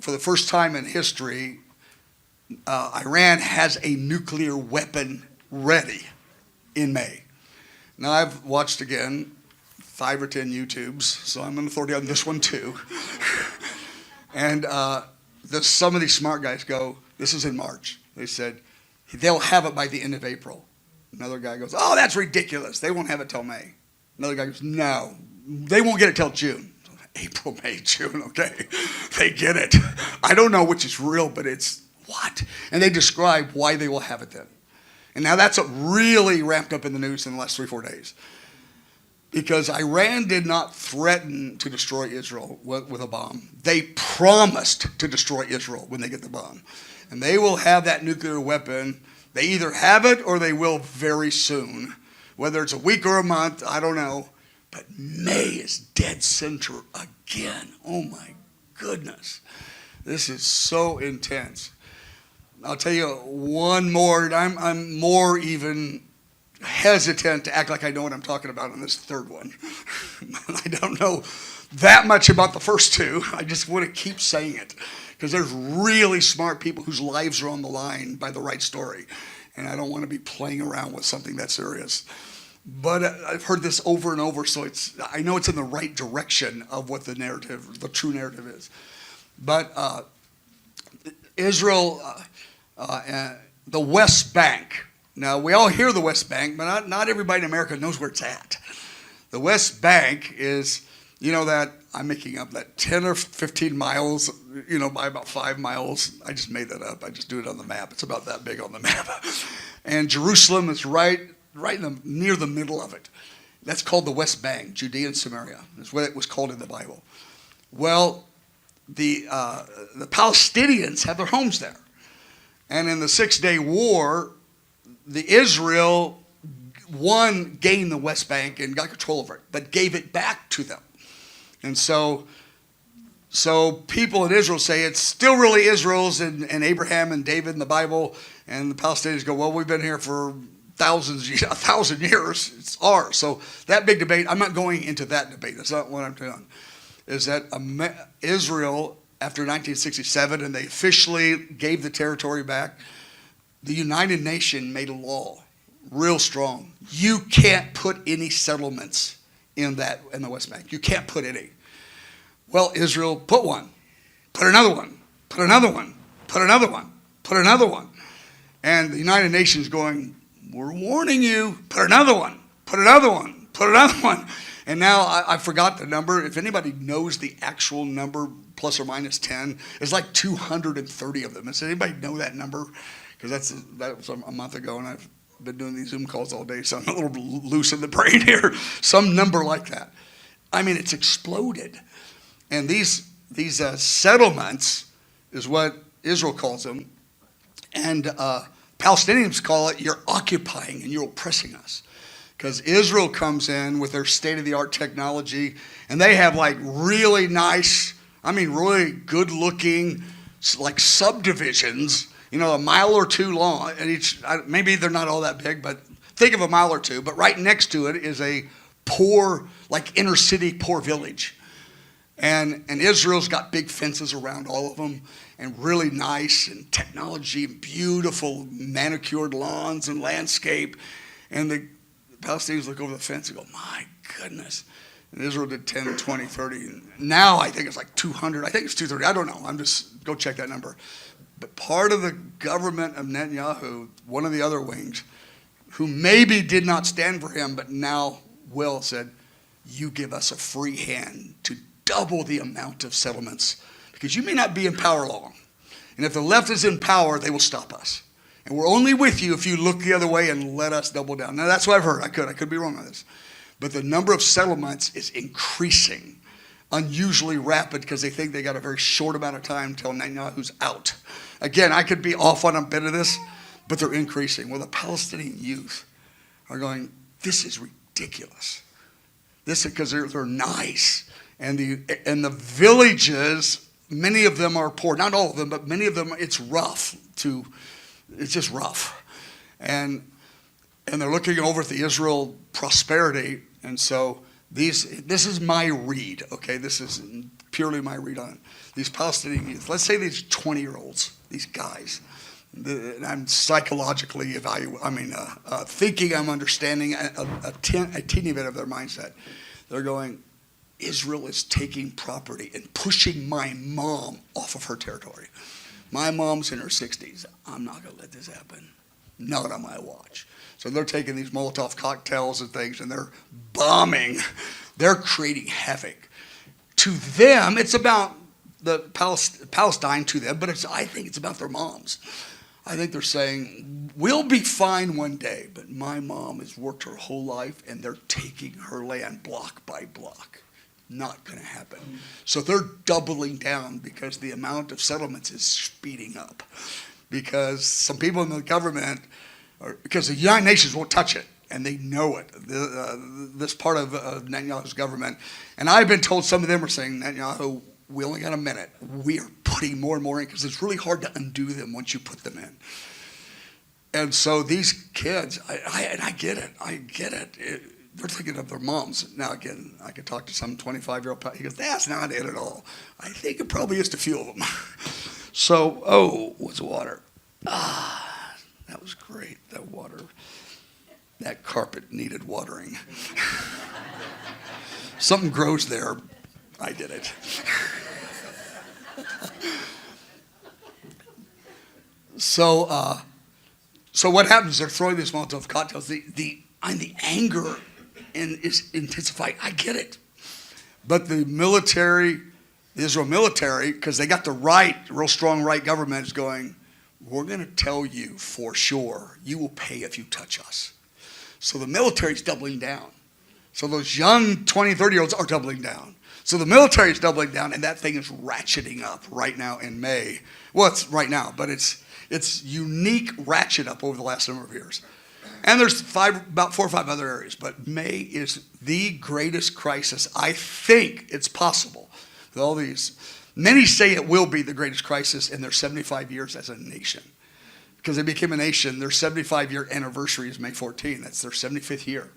For the first time in history, Iran has a nuclear weapon ready in May. Now, I've watched again 5 or 10 YouTubes, so I'm an authority on this one too. And some of these smart guys go, this is in March. They said, they'll have it by the end of April. Another guy goes, oh, that's ridiculous. They won't have it till May. Another guy goes, no, they won't get it till June. April, May, June, okay. They get it. I don't know which is real, but it's what? And they describe why they will have it then. And now that's what really ramped up in the news in the last 3-4 days. Because Iran did not threaten to destroy Israel with a bomb. They promised to destroy Israel when they get the bomb. And they will have that nuclear weapon. They either have it or they will very soon. Whether it's a week or a month, I don't know. But May is dead center again. Oh my goodness. This is so intense. I'll tell you one more. I'm more even hesitant to act like I know what I'm talking about on this third one. I don't know that much about the first 2. I just want to keep saying it because there's really smart people whose lives are on the line by the right story. And I don't want to be playing around with something that serious. But I've heard this over and over, so I know it's in the right direction of what the true narrative is. But Israel, the West Bank. Now, we all hear the West Bank, but not everybody in America knows where it's at. The West Bank is, that I'm making up that 10 or 15 miles, by about 5 miles. I just made that up. I just do it on the map. It's about that big on the map. And Jerusalem is right near the middle of it. That's called the West Bank, Judea and Samaria. That's what it was called in the Bible. Well, the Palestinians have their homes there. And in the 6-day war, the Israel gained the West Bank and got control of it, but gave it back to them. And so people in Israel say it's still really Israel's and Abraham and David in the Bible. And the Palestinians go, well, we've been here for 1,000 years. It's ours. So that big debate, I'm not going into that debate. That's not what I'm doing. Is that Israel, after 1967, and they officially gave the territory back, the United Nations made a law, real strong. You can't put any settlements in the West Bank. You can't put any. Well, Israel put one, put another one, put another one, put another one, put another one. And the United Nations going, we're warning you, put another one, put another one, put another one. And now I forgot the number. If anybody knows the actual number, plus or minus 10, it's like 230 of them. Does anybody know that number? Because that was a month ago, and I've been doing these Zoom calls all day, so I'm a little loose in the brain here. Some number like that. I mean, it's exploded. And these settlements is what Israel calls them. And Palestinians call it, you're occupying and you're oppressing us. Because Israel comes in with their state-of-the-art technology, and they have like really nice, really good-looking, like subdivisions, a mile or 2 long. And maybe they're not all that big, but think of a mile or 2. But right next to it is a poor, like inner-city poor village. And Israel's got big fences around all of them, and really nice and technology and beautiful manicured lawns and landscape. And the Palestinians look over the fence and go, my goodness. And Israel did 10, 20, 30. And now I think it's like 200. I think it's 230. I don't know. Go check that number. But part of the government of Netanyahu, one of the other wings, who maybe did not stand for him, but now will, said, you give us a free hand to double the amount of settlements, because you may not be in power long. And if the left is in power, they will stop us. And we're only with you if you look the other way and let us double down. Now, that's what I've heard. I could be wrong on this. But the number of settlements is increasing, unusually rapid, because they think they got a very short amount of time until Netanyahu's out. Again, I could be off on a bit of this, but they're increasing. Well, the Palestinian youth are going, this is ridiculous. This is because they're nice. And the villages, many of them are poor. Not all of them, but many of them, it's just rough. And they're looking over at the Israel prosperity. And so this is my read, okay? This is purely my read on it. These Palestinian youth, let's say these 20-year-olds, these guys, and I'm psychologically thinking I'm understanding a teeny bit of their mindset. They're going, Israel is taking property and pushing my mom off of her territory. My mom's in her 60s. I'm not going to let this happen. Not on my watch. So they're taking these Molotov cocktails and things, and they're bombing. They're creating havoc. To them, it's about the Palestine to them, but I think it's about their moms. I think they're saying, we'll be fine one day, but my mom has worked her whole life, and they're taking her land block by block. Not going to happen. So they're doubling down because the amount of settlements is speeding up. Because some people in the government, because the United Nations won't touch it, and they know it, this part of Netanyahu's government. And I've been told some of them are saying, Netanyahu, we only got a minute. We are putting more and more in because it's really hard to undo them once you put them in. And so these kids, I get it. They're thinking of their moms. Now, again, I could talk to some 25-year-old. He goes, that's not it at all. I think it probably is a few of them. So, what's water? That was great, that water. That carpet needed watering. Something grows there. I did it. So what happens? They're throwing these Molotov cocktails. The anger is intensified. I get it. But the Israel military, because they got the real strong right government, is going, we're going to tell you for sure, you will pay if you touch us. So the military's doubling down. So those young 20, 30-year-olds are doubling down. So the military is doubling down, and that thing is ratcheting up right now in May. Well, it's right now, but it's unique ratchet up over the last number of years. And there's about 4 or 5 other areas, but May is the greatest crisis. I think it's possible with all these. Many say it will be the greatest crisis in their 75 years as a nation. Because they became a nation, their 75-year anniversary is May 14. That's their 75th year.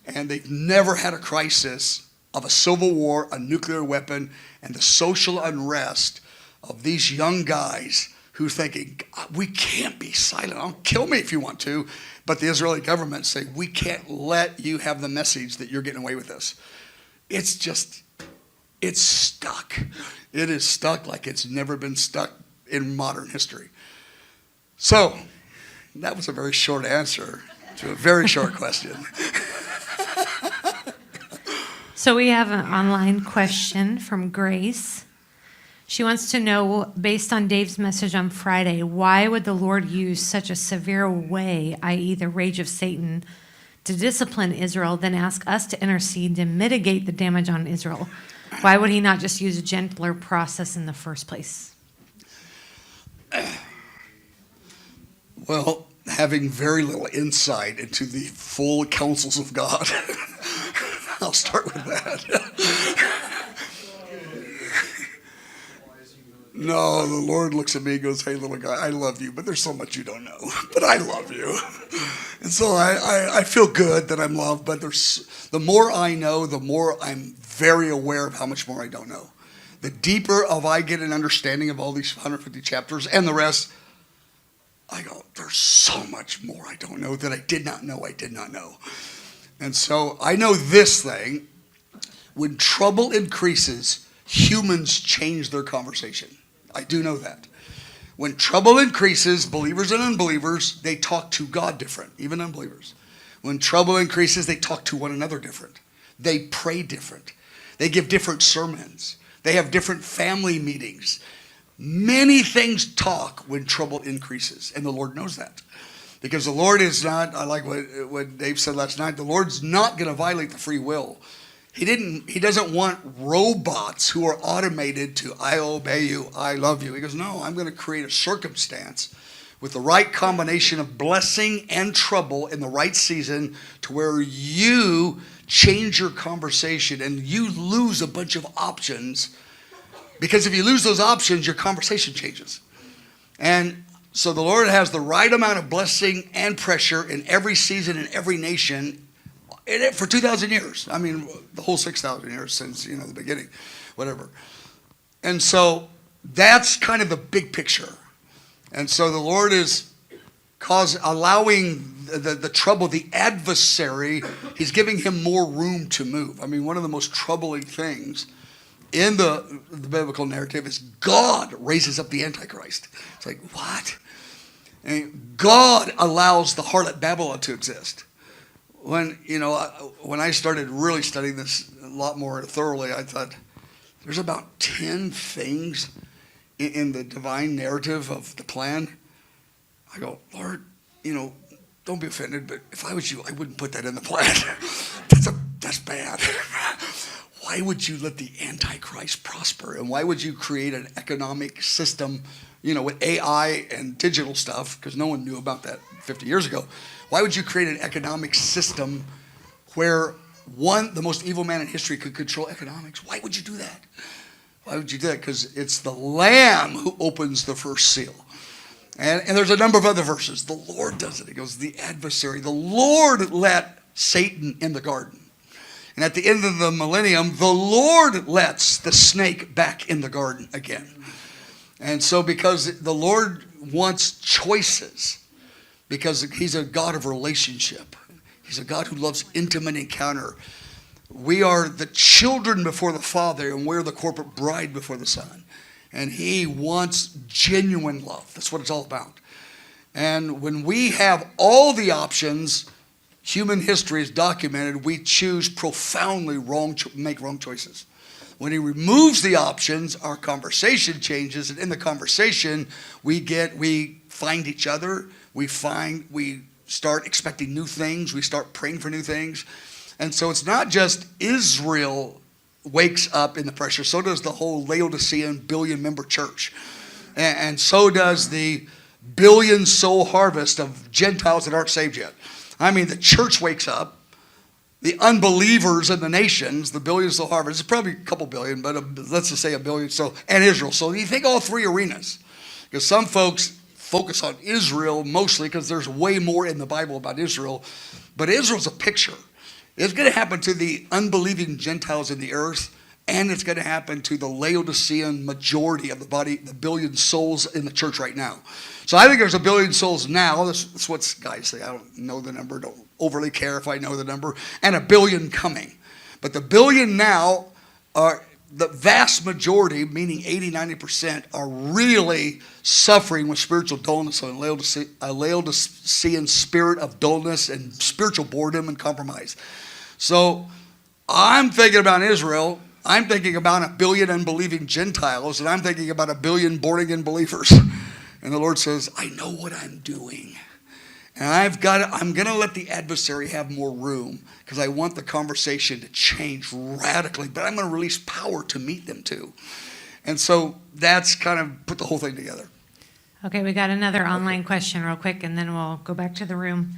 And they've never had a crisis of a civil war, a nuclear weapon, and the social unrest of these young guys who are thinking, we can't be silent. Kill me if you want to. But the Israeli government say, we can't let you have the message that you're getting away with this. It's stuck. It is stuck like it's never been stuck in modern history. So, that was a very short answer to a very short question. So we have an online question from Grace. She wants to know, based on Dave's message on Friday, why would the Lord use such a severe way, i.e. the rage of Satan, to discipline Israel, then ask us to intercede to mitigate the damage on Israel? Why would he not just use a gentler process in the first place? Well, having very little insight into the full counsels of God, I'll start with that. No, the Lord looks at me and goes, hey, little guy, I love you, but there's so much you don't know. But I love you. And so I feel good that I'm loved, but the more I know, the more I'm very aware of how much more I don't know. The deeper I get an understanding of all these 150 chapters and the rest, I go, there's so much more I don't know that I did not know I did not know. And so I know this thing. When trouble increases, humans change their conversation. I do know that. When trouble increases, believers and unbelievers, they talk to God different, even unbelievers. When trouble increases, they talk to one another different. They pray different. They give different sermons. They have different family meetings. Many things talk when trouble increases, and the Lord knows that. Because the Lord is not, I like what Dave said last night, the Lord's not going to violate the free will. He doesn't want robots who are automated to, I obey you, I love you. He goes, no, I'm going to create a circumstance with the right combination of blessing and trouble in the right season to where you change your conversation and you lose a bunch of options. Because if you lose those options, your conversation changes. And so the Lord has the right amount of blessing and pressure in every season in every nation for 2,000 years. I mean, the whole 6,000 years since, the beginning, whatever. And so that's kind of the big picture. And so the Lord is allowing the trouble, the adversary, he's giving him more room to move. I mean, one of the most troubling things in the biblical narrative is God raises up the Antichrist. It's like, what? And God allows the harlot Babylon to exist. When I started really studying this a lot more thoroughly, I thought there's about 10 things in the divine narrative of the plan. I go, Lord, don't be offended, but if I was you, I wouldn't put that in the plan. That's bad. Why would you let the Antichrist prosper? And why would you create an economic system, with AI and digital stuff, because no one knew about that 50 years ago. Why would you create an economic system where the most evil man in history could control economics? Why would you do that? Why would you do that? Because it's the Lamb who opens the first seal. And there's a number of other verses. The Lord does it. It goes, the adversary. The Lord let Satan in the garden. And at the end of the millennium, the Lord lets the snake back in the garden again. And so because the Lord wants choices, because he's a God of relationship. He's a God who loves intimate encounter. We are the children before the Father, and we're the corporate bride before the Son. And he wants genuine love. That's what it's all about. And when we have all the options, human history is documented, we choose profoundly make wrong choices. When he removes the options, our conversation changes, and in the conversation, we find each other, we start expecting new things, we start praying for new things. And so it's not just Israel wakes up in the pressure, so does the whole Laodicean billion-member church. And so does the billion-soul harvest of Gentiles that aren't saved yet. I mean, the church wakes up. The unbelievers in the nations, the billion-soul harvest, it's probably a couple billion, but let's just say a billion, and Israel. So you think all three arenas. Because some folks focus on Israel mostly because there's way more in the Bible about Israel. But Israel's a picture. It's going to happen to the unbelieving Gentiles in the earth, and it's going to happen to the Laodicean majority of the body, the billion souls in the church right now. So I think there's a billion souls now. That's what guys say. I don't know the number. Don't overly care if I know the number. And a billion coming. But the billion now are the vast majority, meaning 80-90%, are really suffering with spiritual dullness, so a Laodicean spirit of dullness and spiritual boredom and compromise. So I'm thinking about Israel. I'm thinking about a billion unbelieving Gentiles, and I'm thinking about a billion born-again believers. And the Lord says, I know what I'm doing. And I'm going to let the adversary have more room because I want the conversation to change radically, but I'm going to release power to meet them too. And so that's kind of put the whole thing together. Okay, we got another online question real quick, and then we'll go back to the room.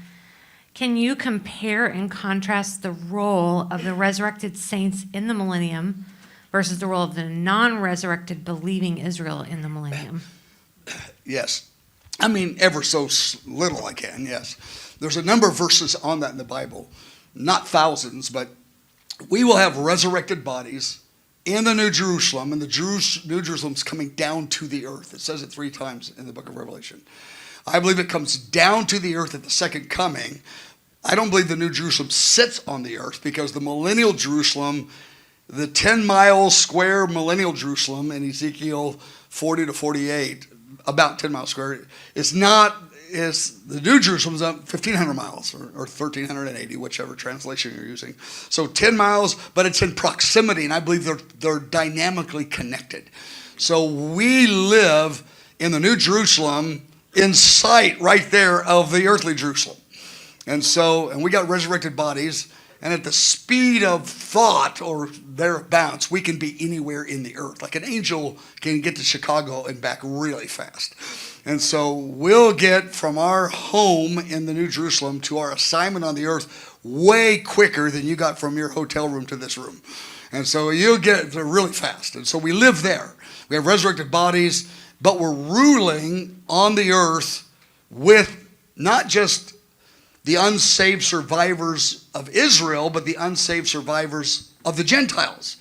Can you compare and contrast the role of the resurrected saints in the millennium versus the role of the non-resurrected believing Israel in the millennium? Yes. I mean, ever so little I can, yes. There's a number of verses on that in the Bible. Not thousands, but we will have resurrected bodies in the New Jerusalem, and the New Jerusalem's coming down to the earth. It says it 3 times in the book of Revelation. I believe it comes down to the earth at the second coming. I don't believe the New Jerusalem sits on the earth because the millennial Jerusalem, the 10-mile square millennial Jerusalem in Ezekiel 40 to 48, about 10 miles square, it's not is the New Jerusalem's up 1,500 miles or 1,380, whichever translation you're using. So 10 miles, but it's in proximity, and I believe they're dynamically connected. So we live in the New Jerusalem in sight right there of the earthly Jerusalem. And we got resurrected bodies, and at the speed of thought or thereabouts, we can be anywhere in the earth. Like an angel can get to Chicago and back really fast. And so we'll get from our home in the New Jerusalem to our assignment on the earth way quicker than you got from your hotel room to this room. And so you'll get there really fast. And so we live there. We have resurrected bodies, but we're ruling on the earth with not just the unsaved survivors of Israel, but the unsaved survivors of the Gentiles.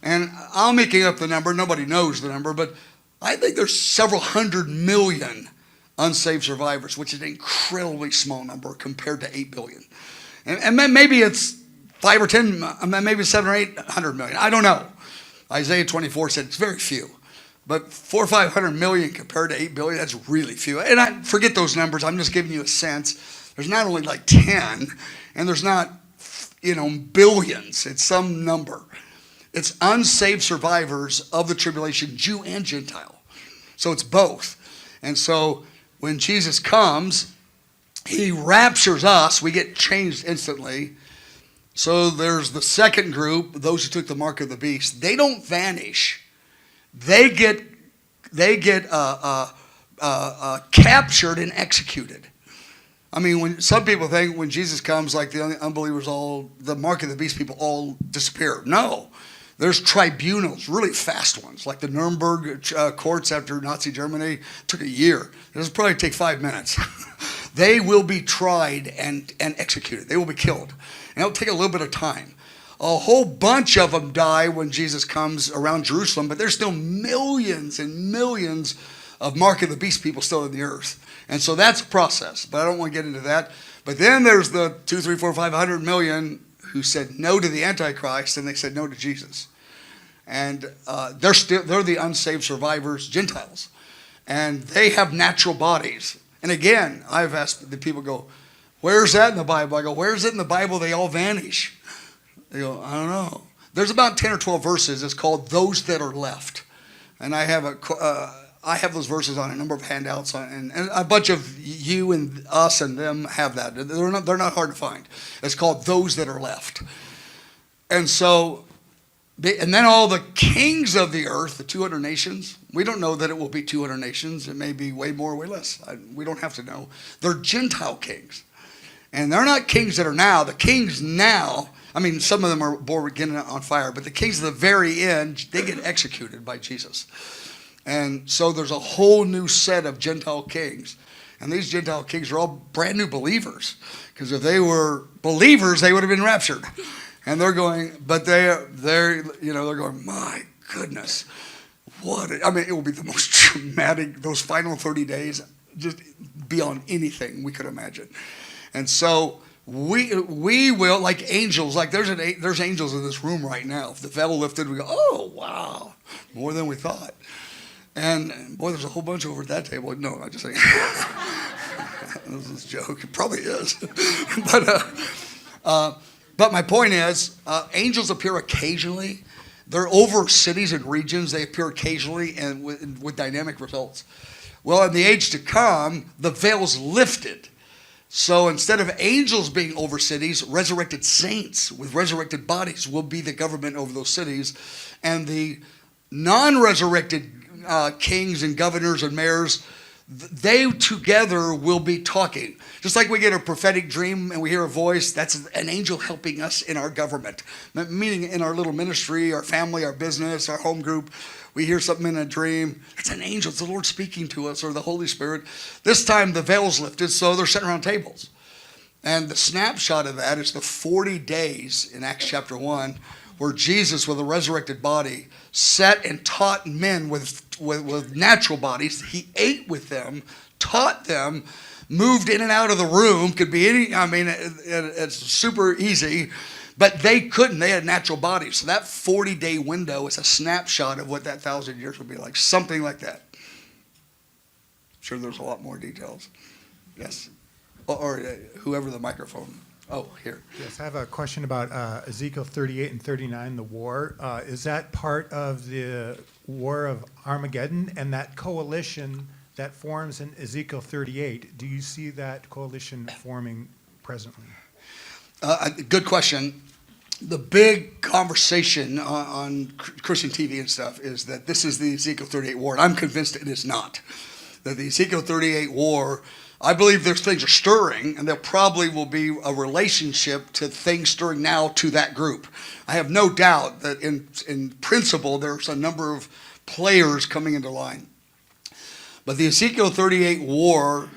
And I'm making up the number. Nobody knows the number, but I think there's several 100 million unsaved survivors, which is an incredibly small number compared to 8 billion. And maybe it's 5 or 10, maybe 7 or 800 million. I don't know. Isaiah 24 said it's very few. But 400 or 500 million compared to 8 billion, that's really few. And I forget those numbers. I'm just giving you a sense. There's not only like 10, and there's not, billions. It's some number. It's unsaved survivors of the tribulation, Jew and Gentile. So it's both. And so when Jesus comes, he raptures us. We get changed instantly. So there's the second group, those who took the mark of the beast. They don't vanish. They get captured and executed. I mean, when some people think when Jesus comes, like the unbelievers the mark of the beast people all disappear. No. There's tribunals, really fast ones, like the Nuremberg courts after Nazi Germany. It took a year. This will probably take 5 minutes. They will be tried and executed. They will be killed. And it'll take a little bit of time. A whole bunch of them die when Jesus comes around Jerusalem, but there's still millions and millions of mark of the beast people still in the earth. And so that's a process, but I don't want to get into that. But then there's the 2, 3, 4, 500 million who said no to the Antichrist, and they said no to Jesus. And they're the unsaved survivors, Gentiles. And they have natural bodies. And again, I've asked the people, go, where's that in the Bible? I go, where's it in the Bible? They all vanish. They go, I don't know. There's about 10 or 12 verses. It's called Those That Are Left. And I have those verses on a number of handouts, and a bunch of you and us and them have that. They're not hard to find. It's called Those That Are Left. And so, and then all the kings of the earth, the 200 nations, we don't know that it will be 200 nations. It may be way more or way less. We don't have to know. They're Gentile kings. And they're not kings that are now. The kings now, I mean, some of them are born again on fire, but the kings at the very end, they get executed by Jesus. And so there's a whole new set of Gentile kings. And these Gentile kings are all brand new believers. Because if they were believers, they would have been raptured. And they're going, but they're going, my goodness. It will be the most traumatic, those final 30 days, just beyond anything we could imagine. And so we will, like angels, like there's angels in this room right now. If the veil lifted, we go, oh, wow, more than we thought. And boy, there's a whole bunch over at that table. No, I'm just saying. This is a joke. It probably is. But my point is, angels appear occasionally. They're over cities and regions. They appear occasionally and with dynamic results. Well, in the age to come, the veil's lifted. So instead of angels being over cities, resurrected saints with resurrected bodies will be the government over those cities. And the non-resurrected kings and governors and mayors, they together will be talking. Just like we get a prophetic dream and we hear a voice, that's an angel helping us in our government. Meaning in our little ministry, our family, our business, our home group. We hear something in a dream. It's an angel. It's the Lord speaking to us, or the Holy Spirit. This time the veil's lifted, so they're sitting around tables. And the snapshot of that is the 40 days in Acts chapter 1 where Jesus, with a resurrected body, sat and taught men with natural bodies. He ate with them, taught them, moved in and out of the room. Could be any, it's super easy. But they couldn't. They had natural bodies. So that 40-day window is a snapshot of what that 1,000 years would be like. Something like that. I'm sure there's a lot more details. Yes. Or whoever the microphone. Oh, here. Yes, I have a question about Ezekiel 38 and 39, the war. Is that part of the war of Armageddon? And that coalition that forms in Ezekiel 38, do you see that coalition forming presently? Good question. The big conversation on Christian TV and stuff is that this is the Ezekiel 38 war, and I'm convinced it is not. That the Ezekiel 38 war, I believe there's things are stirring, and there probably will be a relationship to things stirring now to that group. I have no doubt that in principle there's a number of players coming into line. But the Ezekiel 38 war,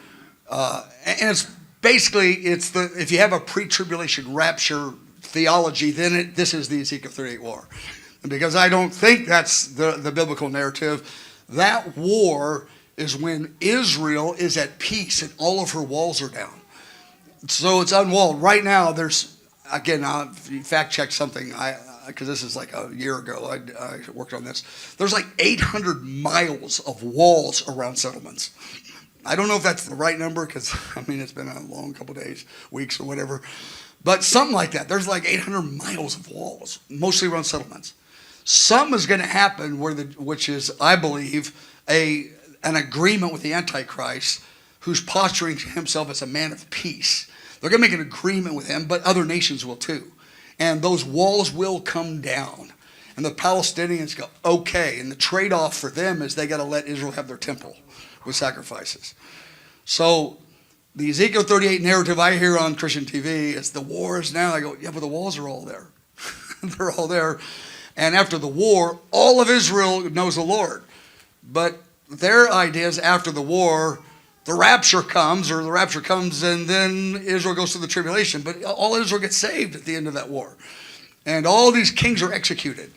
and it's basically, if you have a pre-tribulation rapture theology, then this is the Ezekiel 38 war. And because I don't think that's the biblical narrative, that war is when Israel is at peace and all of her walls are down. So it's unwalled. Right now, there's, again, I'll fact check something, because this is like a year ago, I worked on this. There's like 800 miles of walls around settlements. I don't know if that's the right number, because, I mean, it's been a long couple days, weeks or whatever. But something like that. There's like 800 miles of walls, mostly around settlements. Something is going to happen which is, I believe, an agreement with the Antichrist, who's posturing himself as a man of peace. They're going to make an agreement with him, but other nations will too. And those walls will come down. And the Palestinians go, okay. And the trade-off for them is they got to let Israel have their temple with sacrifices. So the Ezekiel 38 narrative I hear on Christian TV is the war is now. I go, yeah, but the walls are all there. They're all there. And after the war, all of Israel knows the Lord. But their idea is after the war, the rapture comes and then Israel goes through the tribulation. But all Israel gets saved at the end of that war. And all these kings are executed.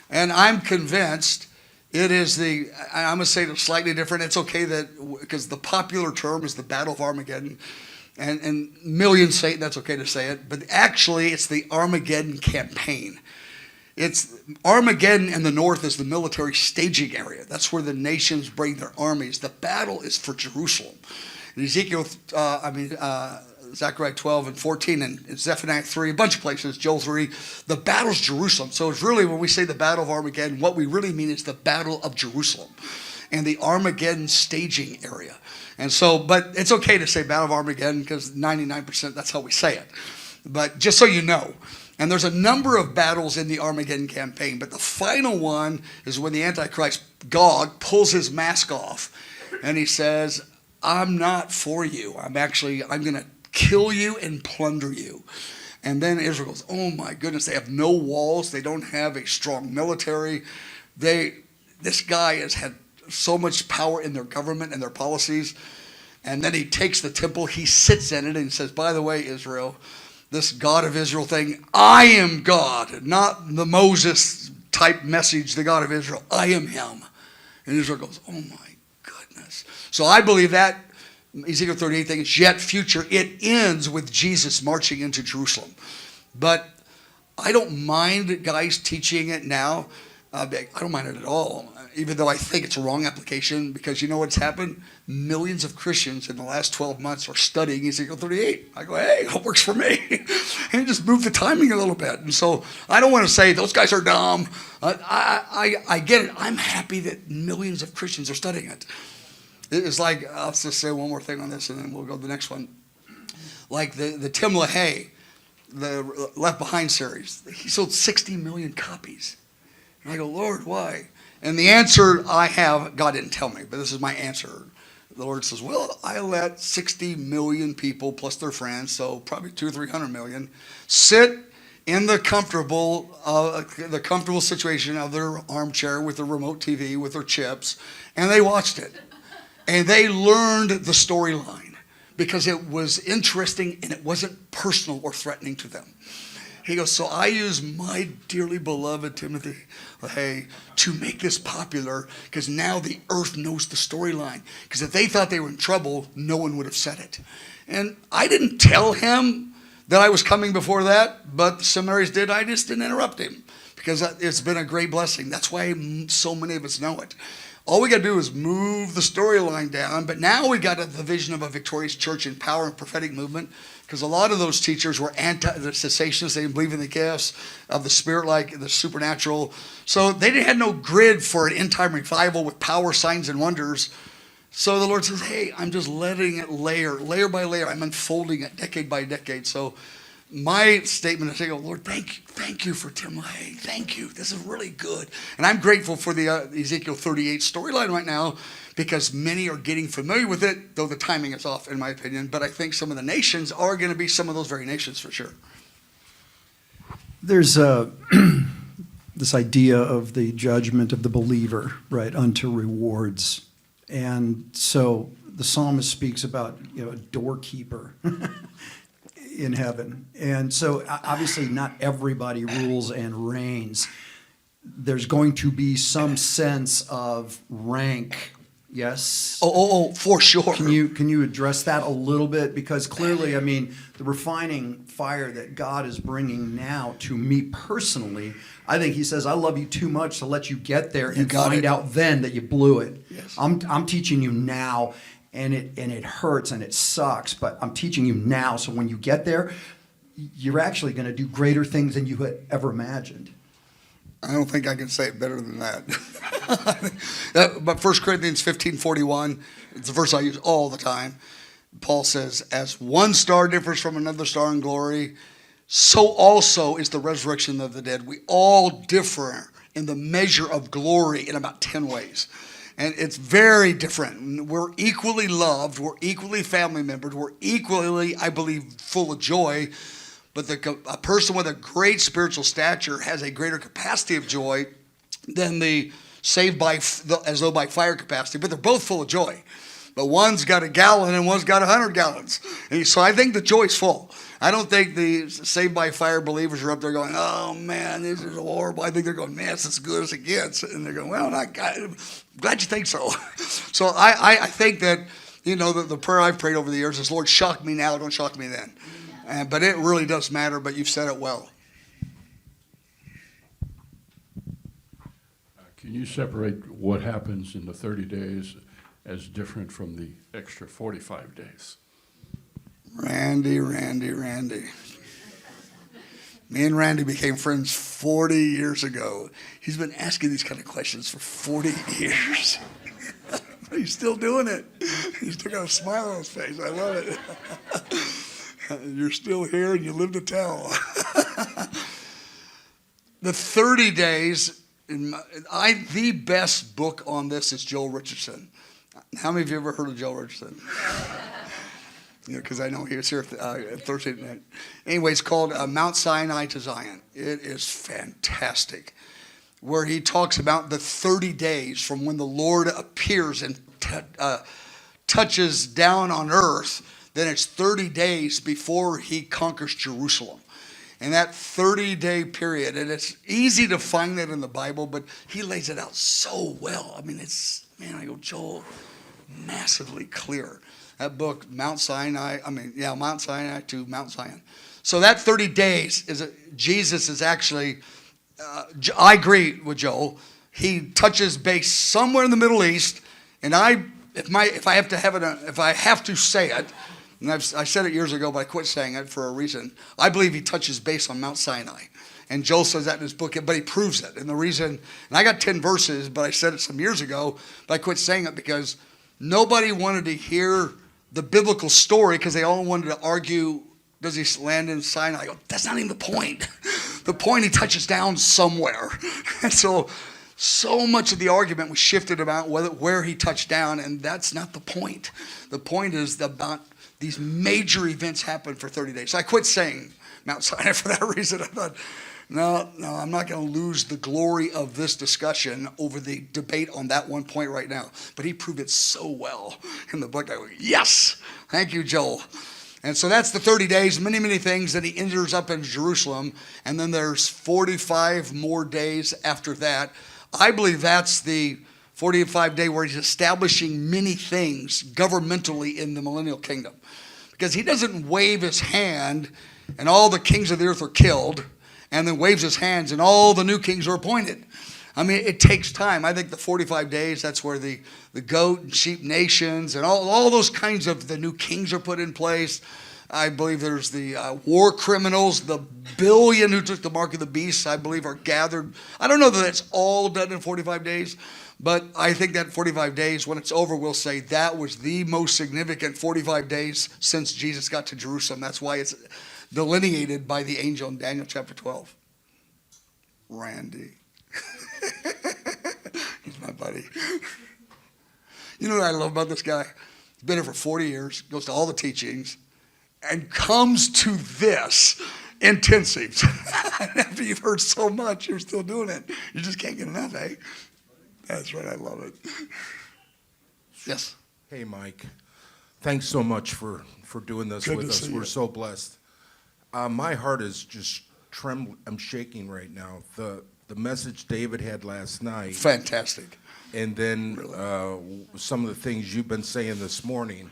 And I'm convinced it is I'm going to say it slightly different. It's okay because the popular term is the Battle of Armageddon. And millions say it, that's okay to say it. But actually, it's the Armageddon campaign. It's Armageddon in the north is the military staging area. That's where the nations bring their armies. The battle is for Jerusalem. In Ezekiel, Zechariah 12 and 14 and Zephaniah 3, a bunch of places, Joel 3, the battle's Jerusalem. So it's really, when we say the Battle of Armageddon, what we really mean is the Battle of Jerusalem and the Armageddon staging area. And so, but it's okay to say Battle of Armageddon because 99% that's how we say it. But just so you know. And there's a number of battles in the Armageddon campaign, but the final one is when the Antichrist, Gog, pulls his mask off and he says, I'm not for you. I'm going to kill you and plunder you. And then Israel goes, oh my goodness, they have no walls. They don't have a strong military. This guy has had so much power in their government and their policies. And then he takes the temple, he sits in it and says, by the way, Israel, this God of Israel thing, I am God, not the Moses type message, the God of Israel. I am him. And Israel goes, oh my goodness. So I believe that Ezekiel 38 thing is yet future. It ends with Jesus marching into Jerusalem. But I don't mind guys teaching it now. I don't mind it at all, even though I think it's a wrong application, because you know what's happened? Millions of Christians in the last 12 months are studying Ezekiel 38. I go, hey, that works for me. And just move the timing a little bit. And so I don't want to say those guys are dumb. I get it. I'm happy that millions of Christians are studying it. It's like, I'll just say one more thing on this and then we'll go to the next one. Like the Tim LaHaye, the Left Behind series, he sold 60 million copies. And I go, Lord, why? And the answer I have, God didn't tell me, but this is my answer. The Lord says, well, I let 60 million people plus their friends, so probably 200 or 300 million, sit in the comfortable situation of their armchair with their remote TV, with their chips, and they watched it. And they learned the storyline because it was interesting and it wasn't personal or threatening to them. He goes, so I use my dearly beloved Timothy LaHaye to make this popular because now the earth knows the storyline. Because if they thought they were in trouble, no one would have said it. And I didn't tell him that I was coming before that, but the seminaries did. I just didn't interrupt him because it's been a great blessing. That's why so many of us know it. All we got to do is move the storyline down. But now we got the vision of a victorious church in power and prophetic movement, because a lot of those teachers were the cessationists. They didn't believe in the gifts of the Spirit, like the supernatural. So they didn't have no grid for an end-time revival with power, signs, and wonders. So the Lord says, hey, I'm just letting it layer by layer. I'm unfolding it decade by decade. So my statement is, Lord, thank you for Tim LaHaye. Thank you. This is really good. And I'm grateful for the Ezekiel 38 storyline right now, because many are getting familiar with it, though the timing is off, in my opinion. But I think some of the nations are going to be some of those very nations for sure. There's this idea of the judgment of the believer, right, unto rewards. And so the psalmist speaks about, a doorkeeper in heaven. And so obviously not everybody rules and reigns. There's going to be some sense of rank. Yes. Oh, for sure. Can you address that a little bit? Because clearly, the refining fire that God is bringing now to me personally, I think he says, I love you too much to let you get there and find out then that you blew it. Yes. I'm teaching you now, and it hurts and it sucks, but I'm teaching you now, so when you get there, you're actually going to do greater things than you had ever imagined. I don't think I can say it better than that. But 1 Corinthians 15:41, it's a verse I use all the time. Paul says, as one star differs from another star in glory, so also is the resurrection of the dead. We all differ in the measure of glory in about 10 ways. And it's very different. We're equally loved. We're equally family members. We're equally, I believe, full of joy. But a person with a great spiritual stature has a greater capacity of joy than the saved as though by fire capacity. But they're both full of joy. But one's got a gallon and one's got 100 gallons. And so I think the joy's full. I don't think the saved by fire believers are up there going, oh man, this is horrible. I think they're going, man, it's as good as it gets. And they're going, well, I'm glad you think so. So I think that, the prayer I've prayed over the years is, Lord, shock me now, don't shock me then. But it really does matter, but you've said it well. Can you separate what happens in the 30 days as different from the extra 45 days? Randy. Me and Randy became friends 40 years ago. He's been asking these kind of questions for 40 years. He's still doing it. He's still got a smile on his face. I love it. You're still here and you live to tell. The 30 days, the best book on this is Joel Richardson. How many of you ever heard of Joel Richardson? Because I know he was here Thursday night. Anyway, it's called Mount Sinai to Zion. It is fantastic, where he talks about the 30 days from when the Lord appears and touches down on earth. Then it's 30 days before he conquers Jerusalem. And that 30-day period, and it's easy to find that in the Bible, but he lays it out so well. I go, Joel, massively clear. That book, Mount Sinai to Mount Zion. So that 30 days, Jesus is actually, I agree with Joel, he touches base somewhere in the Middle East, and if I have to say it, and I said it years ago, but I quit saying it for a reason. I believe he touches base on Mount Sinai. And Joel says that in his book, but he proves it. And the reason, and I got 10 verses, but I said it some years ago, but I quit saying it because nobody wanted to hear the biblical story because they all wanted to argue, does he land in Sinai? I go, that's not even the point. The point, he touches down somewhere. And so much of the argument was shifted about where he touched down, and that's not the point. The point is about these major events happen for 30 days. So I quit saying Mount Sinai for that reason. I thought, no, I'm not going to lose the glory of this discussion over the debate on that one point right now. But he proved it so well in the book. I go, yes, thank you, Joel. And so that's the 30 days, many, many things that he enters up in Jerusalem. And then there's 45 more days after that. I believe that's the 45 day where he's establishing many things governmentally in the millennial kingdom. Because he doesn't wave his hand and all the kings of the earth are killed, and then waves his hands and all the new kings are appointed. I mean, it takes time. I think the 45 days, that's where the goat and sheep nations and all those kinds of the new kings are put in place. I believe there's the war criminals, the billion who took the mark of the beast, I believe are gathered. I don't know that it's all done in 45 days, but I think that 45 days, when it's over, we'll say that was the most significant 45 days since Jesus got to Jerusalem. That's why it's delineated by the angel in Daniel chapter 12. Randy. He's my buddy. You know what I love about this guy? He's been here for 40 years, goes to all the teachings, and comes to this intensive. After you've heard so much, you're still doing it. You just can't get enough, eh? That's right, I love it. Yes? Hey, Mike. Thanks so much for doing this Good with to us. see We're you. so blessed. My heart is just trembling. I'm shaking right now. The message David had last night, Fantastic. and then some of the things you've been saying this morning.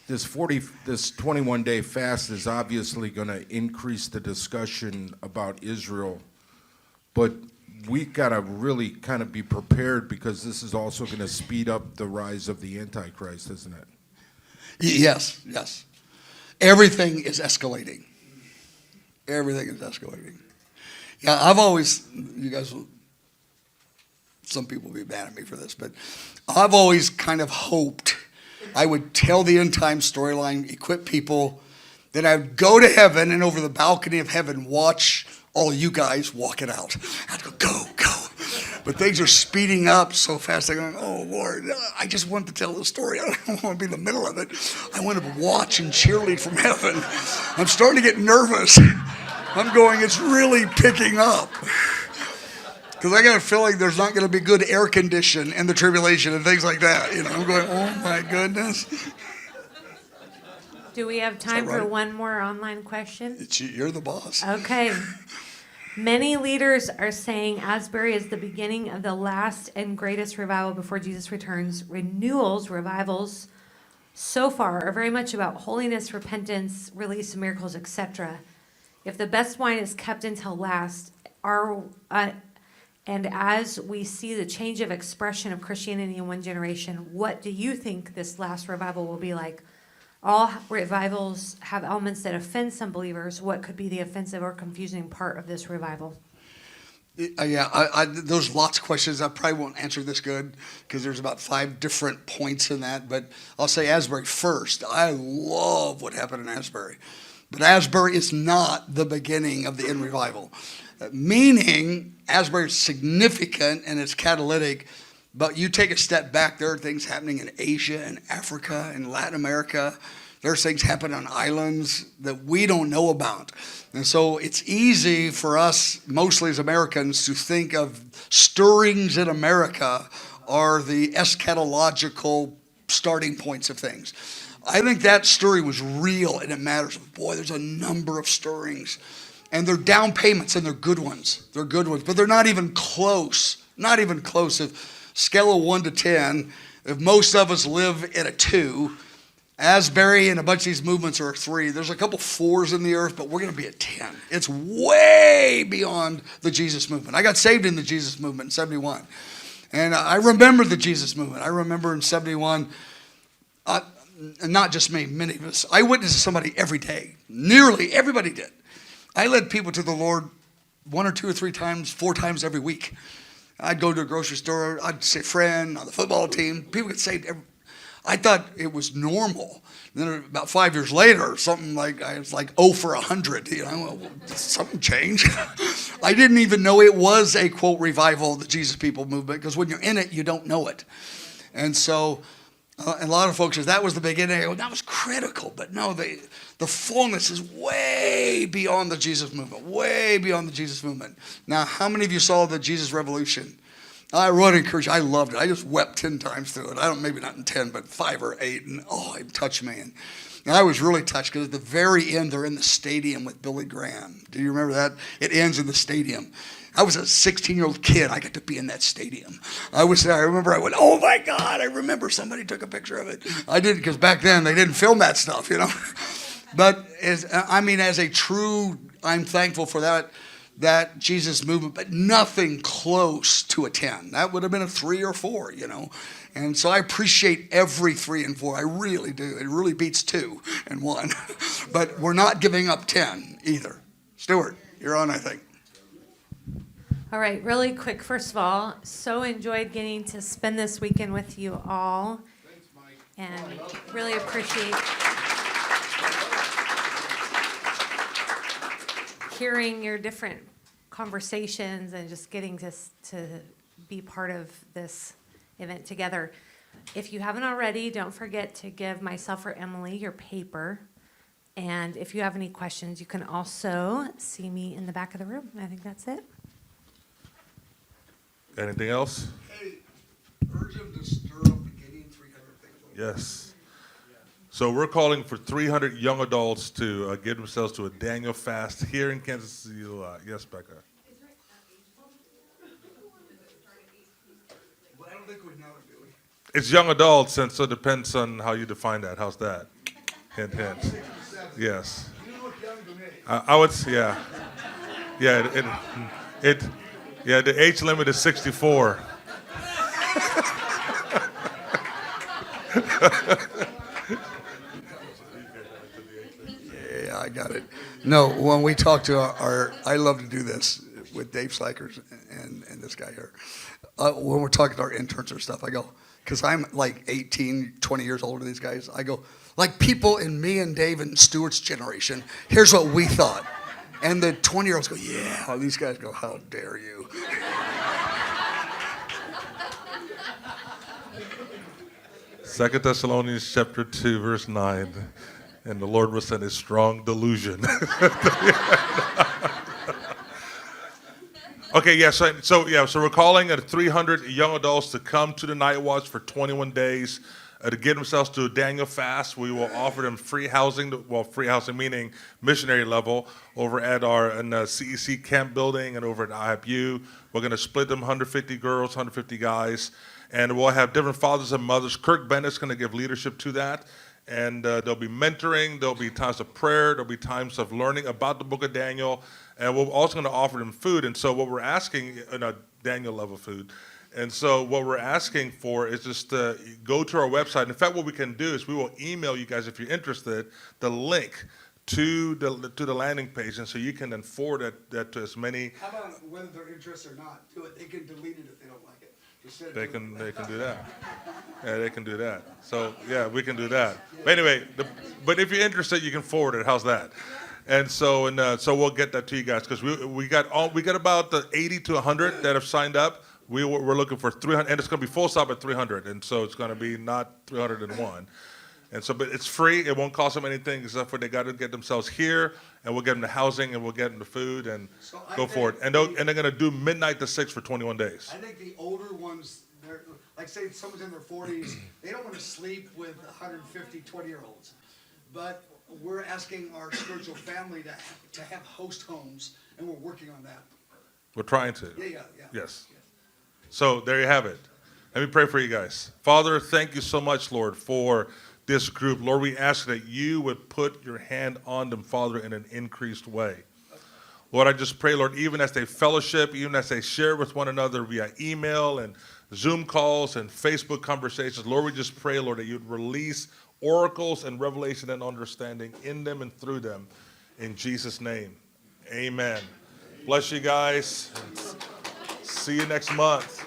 This 21-day fast is obviously going to increase the discussion about Israel, but we got to really kind of be prepared, because this is also going to speed up the rise of the Antichrist, isn't it? Yes. Everything is escalating. Everything is escalating. Yeah, I've always, you guys, some people will be mad at me for this, but I've always kind of hoped I would tell the end time storyline, equip people, that I'd go to heaven and over the balcony of heaven watch all you guys walk it out. I'd go. But things are speeding up so fast. I'm going, oh, Lord, I just want to tell the story. I don't want to be in the middle of it. I want to watch and cheerlead from heaven. I'm starting to get nervous. I'm going, it's really picking up. Because I got a feeling there's not going to be good air condition in the tribulation and things like that. You know, I'm going, oh, my goodness. Do we have time for right? one more online question? You're the boss. Okay. Many leaders are saying Asbury is the beginning of the last and greatest revival before Jesus returns. Revivals, so far are very much about holiness, repentance, release of miracles, etc. If the best wine is kept until last, and as we see the change of expression of Christianity in one generation, what do you think this last revival will be like? All revivals have elements that offend some believers. What could be the offensive or confusing part of this revival? There's lots of questions. I probably won't answer this good because there's about 5 different points in that. But I'll say Asbury first. I love what happened in Asbury. But Asbury is not the beginning of the end revival. Meaning, Asbury is significant and it's catalytic. But you take a step back, there are things happening in Asia and Africa and Latin America. There's things happening on islands that we don't know about. And so it's easy for us, mostly as Americans, to think of stirrings in America are the eschatological starting points of things. I think that stirring was real and it matters. Boy, there's a number of stirrings. And they're down payments and they're good ones. They're good ones, but they're not even close. Not even close. If scale of 1 to 10, if most of us live at a 2, Asbury and a bunch of these movements are a 3. There's a couple 4s in the earth, but we're going to be at 10. It's way beyond the Jesus movement. I got saved in the Jesus movement in 71. And I remember the Jesus movement. I remember in 71, not just me, many of us. I witnessed somebody every day. Nearly everybody did. I led people to the Lord 1 or 2 or 3 times, 4 times every week. I'd go to a grocery store. I'd say friend on the football team. People get saved. I thought it was normal. Then about 5 years later, something like I was like 0 for 100. You know, well, something changed. I didn't even know it was a quote revival of the Jesus People movement because when you're in it, you don't know it. And so, and a lot of folks says that was the beginning. Well, that was critical, but no, the fullness is way beyond the Jesus movement. Way beyond the Jesus movement. Now, how many of you saw the Jesus Revolution? I really encourage you. I loved it. I just wept 10 times through it. Maybe not in 10, but 5 or 8. And it touched me. And I was really touched because at the very end, they're in the stadium with Billy Graham. Do you remember that? It ends in the stadium. I was a 16-year-old kid. I got to be in that stadium. I was there. I remember I went, oh my God, I remember somebody took a picture of it. I did because back then they didn't film that stuff, you know. But as a true, I'm thankful for that. that Jesus movement, but nothing close to a 10. That would have been a 3 or 4, And so I appreciate every 3 and 4. I really do. It really beats 2 and 1. But we're not giving up 10 either. Stuart, you're on, I think. All right, really quick. First of all, so enjoyed getting to spend this weekend with you all. Thanks, Mike. And really appreciate hearing your different conversations and just getting to be part of this event together. If you haven't already, don't forget to give myself or Emily your paper. And if you have any questions, you can also see me in the back of the room. I think that's it. Anything else? Hey, urge them to stir up the getting 300 things. Yes. So we're calling for 300 young adults to give themselves to a Daniel fast here in Kansas City. Yes, Becca. Well, I don't think we know it, do we? It's young adults, and so it depends on how you define that. How's that? Hint, hint. Yes. You look young to me. I would, yeah. Yeah, the age limit is 64. Yeah, I got it. No, when we talk to I love to do this with Dave Slikers and this guy here. When we're talking to our interns or stuff, I go, because I'm like 18, 20 years older than these guys, I go, like people in me and Dave and Stuart's generation, here's what we thought. And the 20-year-olds go, yeah. These guys go, how dare you? Second Thessalonians chapter 2, verse 9. And the Lord will send a strong delusion. Okay, yeah, so we're calling 300 young adults to come to the night watch for 21 days to get themselves to a Daniel fast. We will offer them free housing, free housing meaning missionary level, over at our CEC camp building and over at IFU. We're going to split them 150 girls, 150 guys, and we'll have different fathers and mothers. Kirk Bennett's going to give leadership to that. And there'll be mentoring, there'll be times of prayer, there'll be times of learning about the book of Daniel, and we're also going to offer them food. And so what we're asking, Daniel level food, and so what we're asking for is just to go to our website. In fact, what we can do is we will email you guys, if you're interested, the link to the landing page, and so you can then forward that to as many. How about whether they're interested or not? Do it. They can delete it if they don't like it. They can do that. Yeah, they can do that. So yeah, we can do that. But anyway, but if you're interested, you can forward it. How's that? And so so we'll get that to you guys, because we got about 80 to 100 that have signed up. We're looking for 300, and it's going to be full stop at 300, and so it's going to be not 301. And so, but it's free. It won't cost them anything except for they got to get themselves here, and we'll get them the housing, and we'll get them the food, and So go for it. And they're going to do midnight to 6 for 21 days. I think the older ones, they're, like say someone's in their 40s, they don't want to sleep with 150 20-year-olds. But we're asking our spiritual family to have host homes, and we're working on that. We're trying to. Yeah. Yes. So there you have it. Let me pray for you guys. Father, thank you so much, Lord, for this group. Lord, we ask that you would put your hand on them, Father, in an increased way. Lord, I just pray, Lord, even as they fellowship, even as they share with one another via email and Zoom calls and Facebook conversations, Lord, we just pray, Lord, that you'd release oracles and revelation and understanding in them and through them. In Jesus' name, amen. Bless you guys. See you next month.